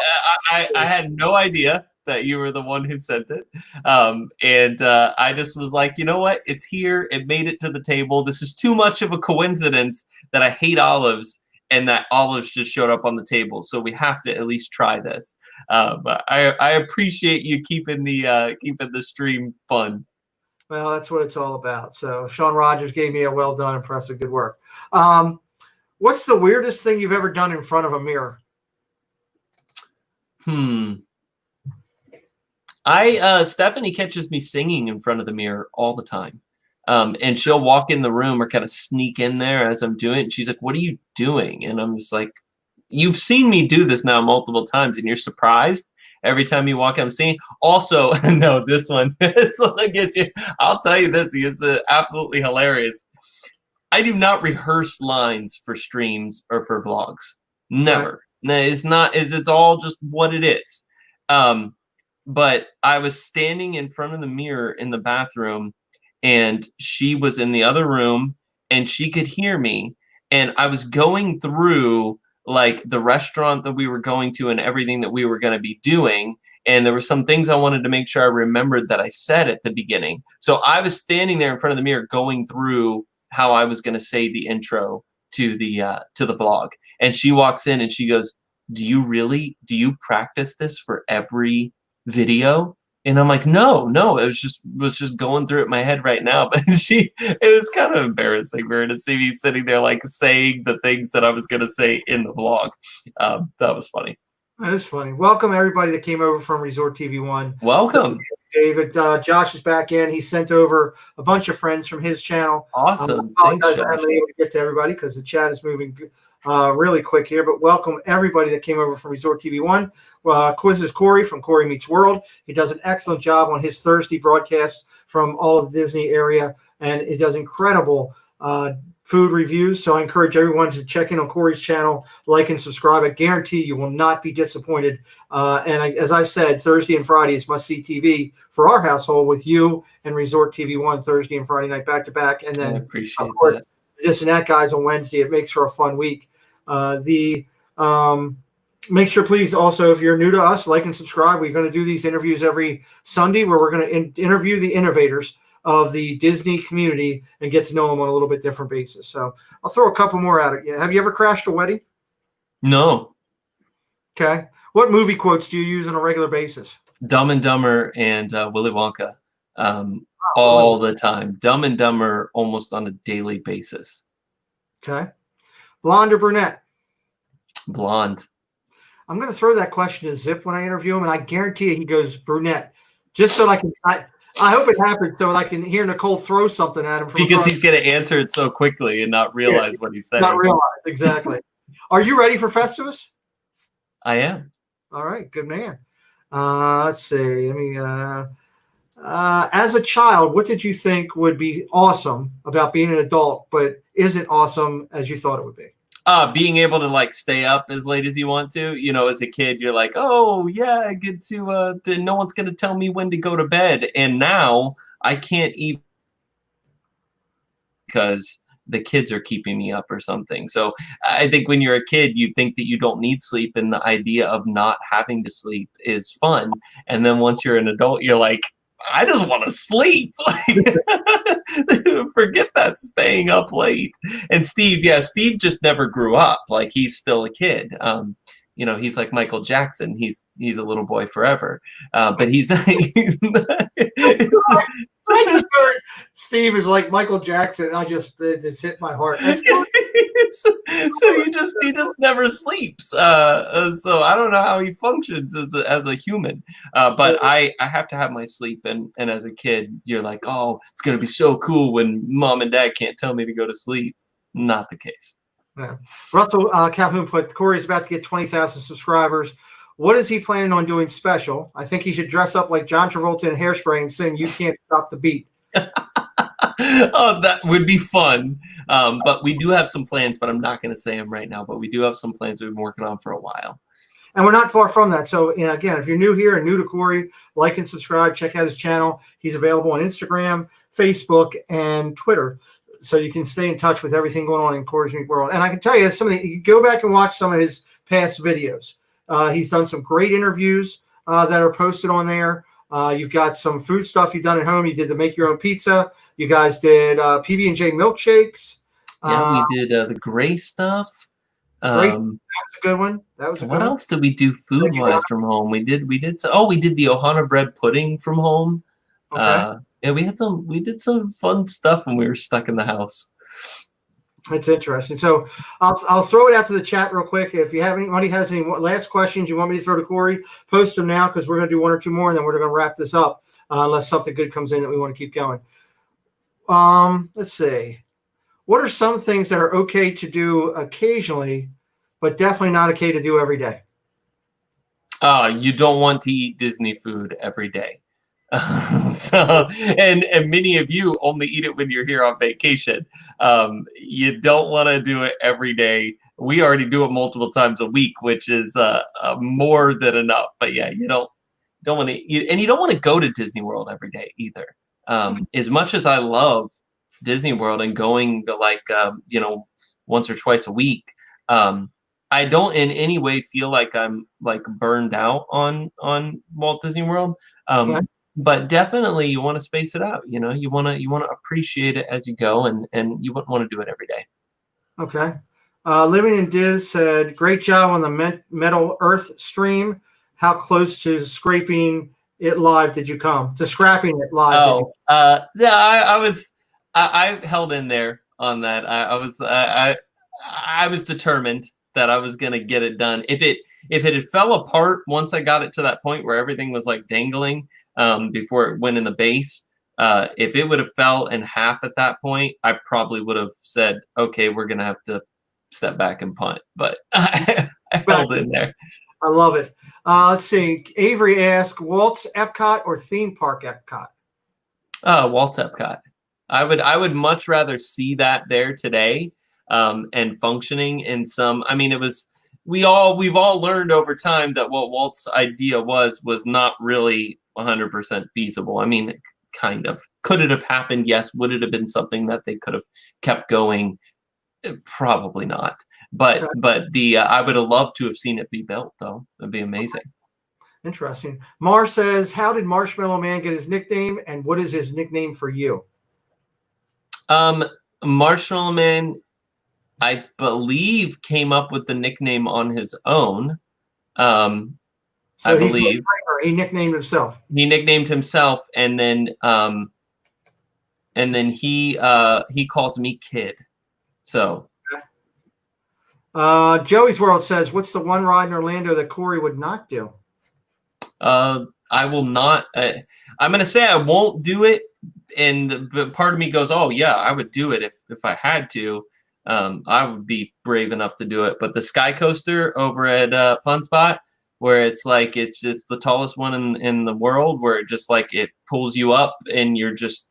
I had no idea that you were the one who sent it. I just was like, you know what? It's here. It made it to the table. This is too much of a coincidence that I hate olives and that olives just showed up on the table. So we have to at least try this. But I appreciate you keeping the stream fun. Well, that's what it's all about. So Sean Rogers gave me a well done, impressive, good work. What's the weirdest thing you've ever done in front of a mirror? Stephanie catches me singing in front of the mirror all the time. And she'll walk in the room or kind of sneak in there as I'm doing it. And she's like, "What are you doing?" And I'm just like, "You've seen me do this now multiple times, and you're surprised every time you walk in." I'm singing. Also, no, this one gets you. I'll tell you this, it's absolutely hilarious. I do not rehearse lines for streams or for vlogs. Never. No, it's not. It's all just what it is. But I was standing in front of the mirror in the bathroom, and she was in the other room, and she could hear me. And I was going through like the restaurant that we were going to and everything that we were going to be doing. And there were some things I wanted to make sure I remembered that I said at the beginning. So I was standing there in front of the mirror going through how I was going to say the intro to the vlog. And she walks in and she goes, do you practice this for every video? And I'm like, no, it was just going through it in my head right now. But it was kind of embarrassing for her to see me sitting there like saying the things that I was going to say in the vlog. That was funny. That is funny. Welcome everybody that came over from Resort TV 1. Welcome. David, Josh is back in. He sent over a bunch of friends from his channel. Awesome. Thanks, Josh. I haven't been able to get to everybody because the chat is moving really quick here. But welcome everybody that came over from Resort TV 1. Quiz is Cory from Cory Meets World. He does an excellent job on his Thursday broadcast from all of the Disney area, and it does incredible food reviews. So I encourage everyone to check in on Cory's channel, like and subscribe. I guarantee you will not be disappointed. As I've said, Thursday and Friday is must-see TV for our household with you and Resort TV 1 Thursday and Friday night back to back. And I then, appreciate of course, that. This and That guys on Wednesday. It makes for a fun week. Make sure, please, also, if you're new to us, like and subscribe. We're going to do these interviews every Sunday where we're going to interview the innovators of the Disney community and get to know them on a little bit different basis. So I'll throw a couple more at it. Have you ever crashed a wedding? No. Okay. What movie quotes do you use on a regular basis? Dumb and Dumber and Willy Wonka all the time. Dumb and Dumber almost on a daily basis. Okay. Blonde or brunette? Blonde. I'm going to throw that question to Zip when I interview him, and I guarantee you he goes brunette, just so I can. I hope it happens so that I can hear Nicole throw something at him. Because he's going to answer it so quickly and not realize what he's saying. Not realize, exactly. Are you ready for Festivus? I am. All right, good man. Let's see. As a child, what did you think would be awesome about being an adult, but isn't awesome as you thought it would be? Being able to like stay up as late as you want to. You know, as a kid, you're like, oh yeah, I get to. Then no one's gonna tell me when to go to bed. And now I can't even because the kids are keeping me up or something. So I think when you're a kid, you think that you don't need sleep, and the idea of not having to sleep is fun. And then once you're an adult, you're like, I just want to sleep. Forget that staying up late. And Steve just never grew up. Like, he's still a kid. You know, he's like Michael Jackson. He's a little boy forever. But he's not. I just heard Steve is like Michael Jackson, and I just this hit my heart. That's cool. So he just never sleeps. So I don't know how he functions as a human. But I have to have my sleep, and as a kid, you're like, oh, it's gonna be so cool when mom and dad can't tell me to go to sleep. Not the case. Yeah. Russell Calhoun put, Cory's about to get 20,000 subscribers. What is he planning on doing special? I think he should dress up like John Travolta in Hairspray and sing "You Can't Stop the Beat." Oh, that would be fun. But we do have some plans, but I'm not going to say them right now. But we do have some plans we've been working on for a while. And we're not far from that. So, again, if you're new here and new to Cory, like and subscribe. Check out his channel. He's available on Instagram, Facebook, and Twitter. So you can stay in touch with everything going on in Cory Meets World. And I can tell you, you go back and watch some of his past videos. He's done some great interviews that are posted on there. You've got some food stuff you've done at home. You did the make your own pizza. You guys did PB&J milkshakes. Yeah, we did the gray stuff. That was a good one. What else did we do food wise from home? We did the Ohana bread pudding from home. Okay. Yeah, we did some fun stuff when we were stuck in the house. That's interesting. So I'll throw it out to the chat real quick. If you have anybody has any last questions you want me to throw to Cory, post them now, because we're going to do one or two more, and then we're going to wrap this up unless something good comes in that we want to keep going. Let's see. What are some things that are okay to do occasionally, but definitely not okay to do every day? You don't want to eat Disney food every day. And many of you only eat it when you're here on vacation. You don't want to do it every day. We already do it multiple times a week, which is more than enough. But yeah, you don't want to eat, and you don't want to go to Disney World every day either. As much as I love Disney World and going to once or twice a week, I don't in any way feel like I'm like burned out on Walt Disney World. But definitely you want to space it out. You want to appreciate it as you go, and you wouldn't want to do it every day. Okay. Living in Diz said, great job on the Metal Earth stream. How close to scraping it live did you come? To scrapping it live? Yeah, I held in there on that. I was determined that I was gonna get it done. If it had fell apart once I got it to that point where everything was like dangling before it went in the base, if it would have fell in half at that point, I probably would have said, okay, we're gonna have to step back and punt. But I held in there. I love it. Let's see. Avery asked, Walt's Epcot or theme park Epcot? Walt's Epcot. I would much rather see that there today, and functioning in some. I mean, we've all learned over time that what Walt's idea was not really 100% feasible. I mean, kind of. Could it have happened? Yes. Would it have been something that they could have kept going? Probably not. But I would have loved to have seen it be built, though. That'd be amazing. Interesting. Mar says, how did Marshmallow Man get his nickname, and what is his nickname for you? Marshmallow Man, I believe, came up with the nickname on his own. I believe he nicknamed himself. He nicknamed himself, and then he calls me Kid. So. Joey's World says, what's the one ride in Orlando that Cory would not do? I will not. I'm gonna say I won't do it, but part of me goes, "Oh yeah, I would do it if I had to. I would be brave enough to do it." But the Sky Coaster over at Fun Spot, where it's just the tallest one in the world, where it just it pulls you up and you're just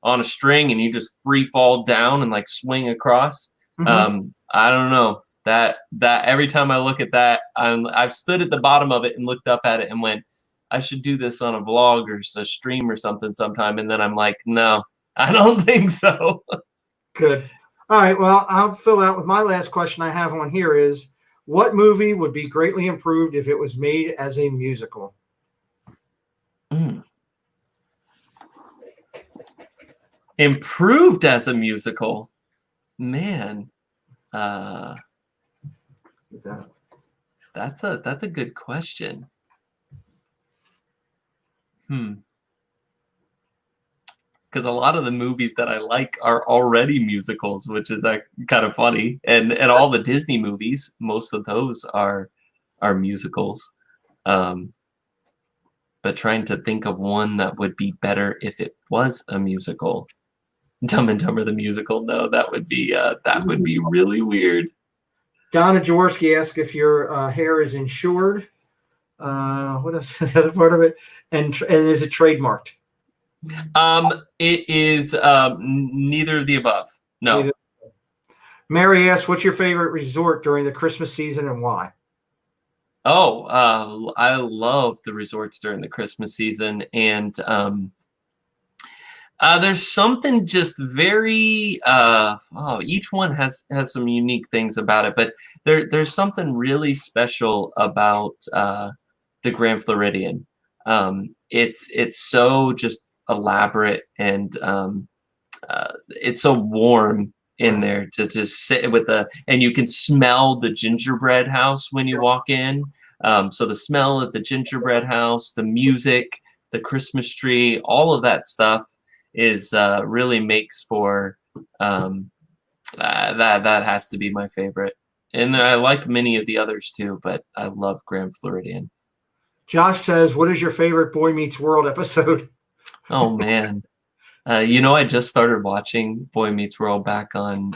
on a string and you just free fall down and swing across. Mm-hmm. I don't know. That every time I look at that, I've stood at the bottom of it and looked up at it and went, I should do this on a vlog or a stream or something sometime. And then I'm like, no, I don't think so. Good. All right. Well, I'll fill out with my last question I have on here is, what movie would be greatly improved if it was made as a musical? Improved as a musical? Man. That's a good question. Because a lot of the movies that I like are already musicals, which is kind of funny. And all the Disney movies, most of those are musicals. But trying to think of one that would be better if it was a musical. Dumb and Dumber the musical, no, that would be really weird. Donna Jaworski asks if your hair is insured. What is the other part of it? And is it trademarked? It is neither of the above. No. Mary asks, what's your favorite resort during the Christmas season and why? Oh, I love the resorts during the Christmas season, and there's something just very each one has some unique things about it, but there's something really special about the Grand Floridian. It's so just elaborate, and it's so warm in there to just sit with and you can smell the gingerbread house when you walk in. So the smell of the gingerbread house, the music, the Christmas tree, all of that stuff is really makes for that has to be my favorite. And I like many of the others too, but I love Grand Floridian. Josh says, what is your favorite Boy Meets World episode? Oh man. I just started watching Boy Meets World back on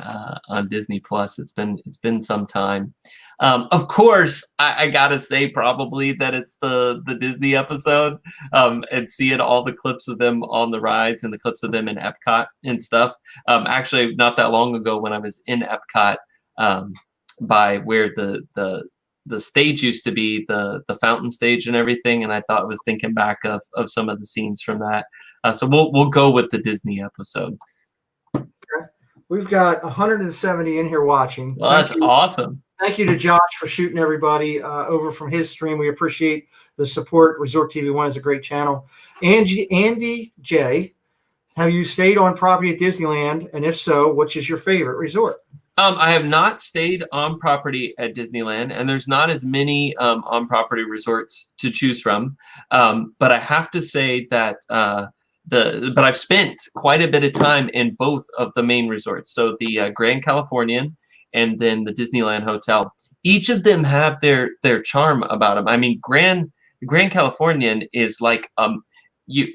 Disney Plus. It's been some time. Of course, I gotta say probably that it's the Disney episode, and seeing all the clips of them on the rides and the clips of them in Epcot and stuff. Actually, not that long ago when I was in Epcot, by where the stage used to be, the fountain stage and everything, and I was thinking back of some of the scenes from that. So we'll go with the Disney episode. Okay. We've got 170 in here watching. Well, that's awesome. Thank you to Josh for shooting everybody over from his stream. We appreciate the support. Resort TV 1 is a great channel. Andy J, have you stayed on property at Disneyland? And if so, which is your favorite resort? I have not stayed on property at Disneyland, and there's not as many on-property resorts to choose from. But I have to say that but I've spent quite a bit of time in both of the main resorts. So the Grand Californian and then the Disneyland Hotel. Each of them have their charm about them. I mean, Grand Californian is like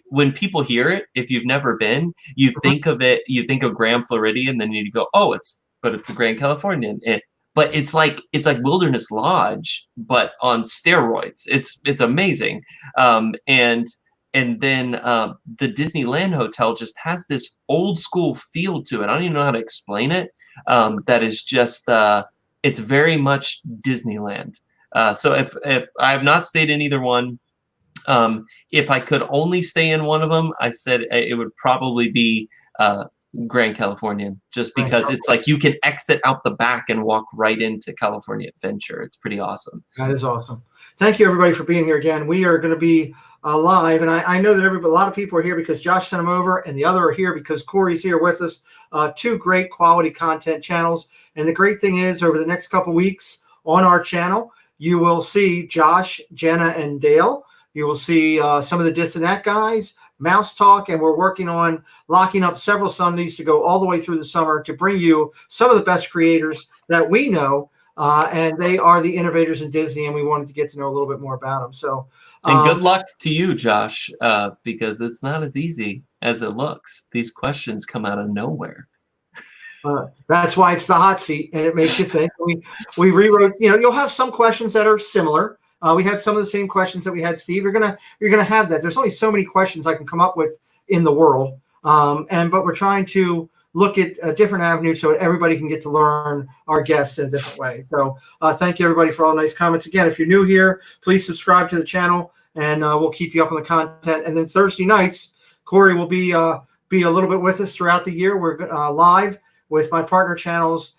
when people hear it, if you've never been, you think of Grand Floridian, then you go, oh, it's the Grand Californian. But it's like Wilderness Lodge, but on steroids. It's amazing. And and then the Disneyland Hotel just has this old school feel to it. I don't even know how to explain it. That is just it's very much Disneyland. So if I have not stayed in either one, if I could only stay in one of them, I said it would probably be Grand Californian, just because it's like you can exit out the back and walk right into California Adventure. It's pretty awesome. That is awesome. Thank you, everybody, for being here again. We are going to be live, and I know that a lot of people are here because Josh sent them over, and the other are here because Cory's here with us. Two great quality content channels. And the great thing is, over the next couple weeks on our channel, you will see Josh, Jenna, and Dale. You will see some of the Dissident guys, Mouse Talk, and we're working on locking up several Sundays to go all the way through the summer to bring you some of the best creators that we know, and they are the innovators in Disney, and we wanted to get to know a little bit more about them. So, and good luck to you, Josh, because it's not as easy as it looks. These questions come out of nowhere. That's why it's the hot seat, and it makes you think. We rewrote. You'll have some questions that are similar. We had some of the same questions that we had, Steve. You're gonna have that. There's only so many questions I can come up with in the world, but we're trying to look at a different avenue so everybody can get to learn our guests in a different way. So thank you, everybody, for all the nice comments. Again, if you're new here, please subscribe to the channel, and we'll keep you up on the content. And then Thursday nights, Cory will be a little bit with us throughout the year. We're live with my partner channels,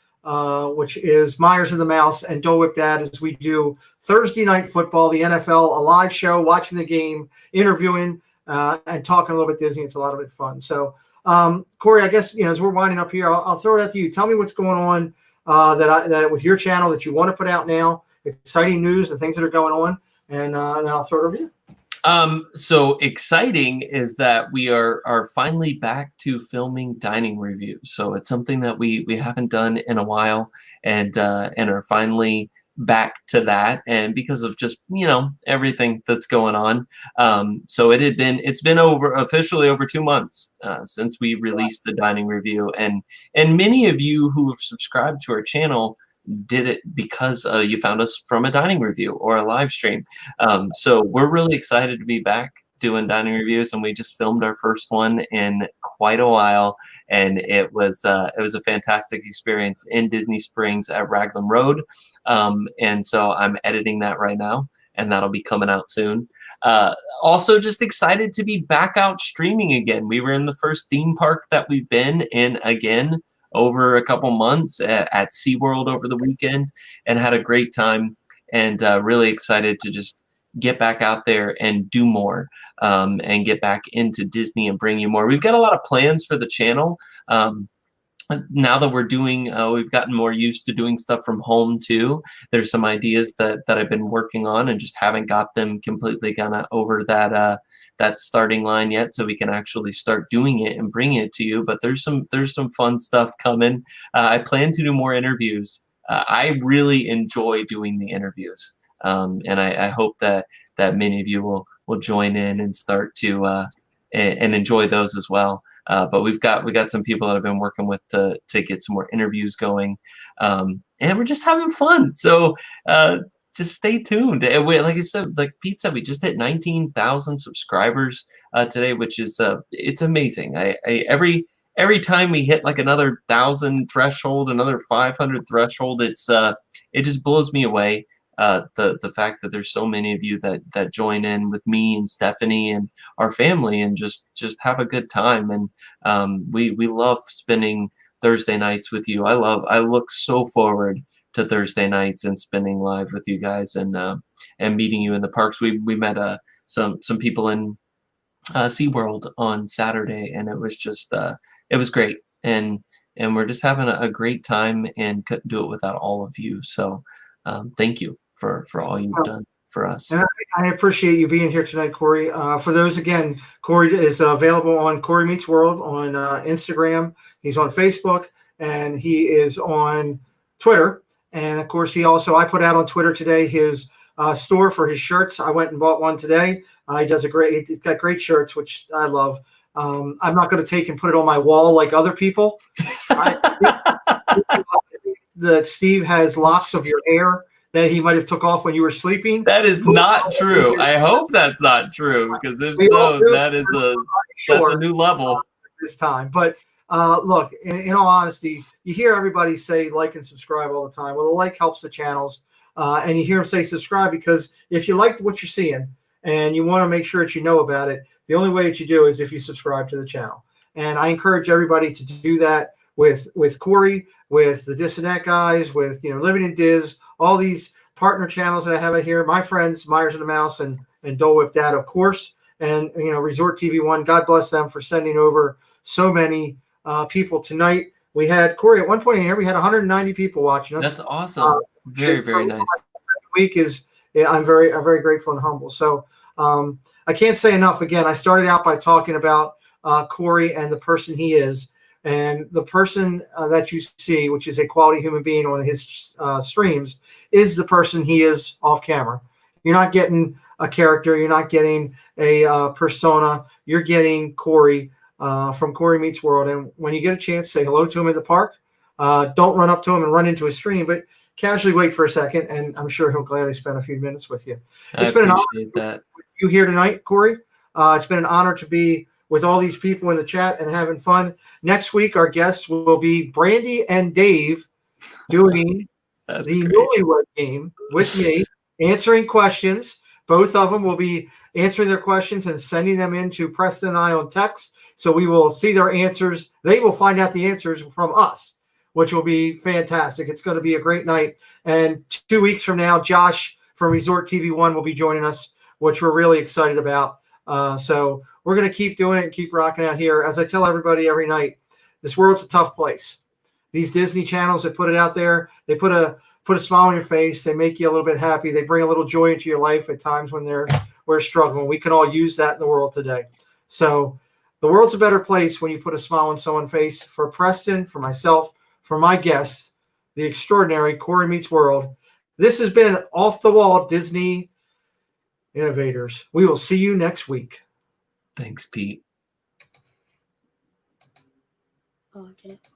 which is Myers and the Mouse and Dole Whip Dad, as we do Thursday Night Football, the NFL, a live show, watching the game, interviewing, and talking a little bit Disney. It's a lot of fun. So, Cory, I guess as we're winding up here, I'll throw it out to you. Tell me what's going on that with your channel that you want to put out now, exciting news, the things that are going on, and then I'll throw it over to you. So exciting is that we are finally back to filming dining reviews. So it's something that we haven't done in a while, and are finally back to that, and because of just everything that's going on. So it's been officially over 2 months since we released the dining review, and many of you who have subscribed to our channel did it because you found us from a dining review or a live stream. So we're really excited to be back doing dining reviews, and we just filmed our first one in quite a while, and it was a fantastic experience in Disney Springs at Raglan Road. And so I'm editing that right now, and that'll be coming out soon. Also just excited to be back out streaming again. We were in the first theme park that we've been in again over a couple months at SeaWorld over the weekend, and had a great time, and really excited to just get back out there and do more, and get back into Disney and bring you more. We've got a lot of plans for the channel. Now that we're doing, we've gotten more used to doing stuff from home too. There's some ideas that I've been working on and just haven't got them completely kind of over that starting line yet, so we can actually start doing it and bringing it to you. But there's some fun stuff coming. I plan to do more interviews. I really enjoy doing the interviews, and I hope that many of you will join in and start to and enjoy those as well. But we got some people that I've been working with to get some more interviews going, and we're just having fun. So just stay tuned. And like I said, like Pete said, we just hit 19,000 subscribers today, which is it's amazing. Every time we hit like another 1,000 threshold, another 500 threshold, it just blows me away. The fact that there's so many of you that join in with me and Stephanie and our family and just have a good time. And we love spending Thursday nights with you. I look so forward to Thursday nights and spending live with you guys, and meeting you in the parks. We met some people in SeaWorld on Saturday, and it was just it was great, and we're just having a great time, and couldn't do it without all of you. So thank you for all you've done for us. And I appreciate you being here tonight, Cory. For those, again, Cory is available on Cory Meets World on Instagram. He's on Facebook, and he is on Twitter. And of course, I put out on Twitter today his store for his shirts. I went and bought one today. He's got great shirts, which I love. I'm not going to take and put it on my wall like other people. I think that Steve has locks of your hair that he might have took off when you were sleeping. That is not true. I hope that's not true, because if so, that is that's a new level this time. But look, in all honesty, you hear everybody say like and subscribe all the time. Well, the like helps the channels, and you hear them say subscribe because if you like what you're seeing and you want to make sure that you know about it, the only way that you do is if you subscribe to the channel. And I encourage everybody to do that with Cory, with the Dissident guys, with Living in Diz, all these partner channels that I have out here. My friends Myers and the Mouse and Dole Whip Dad, of course, and Resort TV One. God bless them for sending over so many people tonight. We had Cory at one point in here. We had 190 people watching us. That's awesome. Very nice. Week is I'm very grateful and humble. So I can't say enough. Again, I started out by talking about Cory and the person he is, and the person that you see, which is a quality human being on his streams, is the person he is off camera. You're not getting a character. You're not getting a persona. You're getting Cory from Cory Meets World. And when you get a chance, say hello to him at the park. Don't run up to him and run into his stream, but casually wait for a second, and I'm sure he'll gladly spend a few minutes with you. It's been an honor to be with you here tonight, Cory. It's been an honor to be with all these people in the chat and having fun. Next week, our guests will be Brandy and Dave doing the Newlywed Game with me, answering questions. Both of them will be answering their questions and sending them in to Preston and I on text. So we will see their answers. They will find out the answers from us, which will be fantastic. It's going to be a great night. And 2 weeks from now, Josh from Resort TV One will be joining us, which we're really excited about. So we're going to keep doing it and keep rocking out here. As I tell everybody every night, this world's a tough place. These Disney channels that put it out there, they put a smile on your face. They make you a little bit happy. They bring a little joy into your life at times when we're struggling. We can all use that in the world today. So the world's a better place when you put a smile on someone's face. For Preston, for myself, for my guests, the extraordinary Cory Meets World, this has been Off the Wall Disney Innovators. We will see you next week. Thanks, Pete. Oh, I didn't.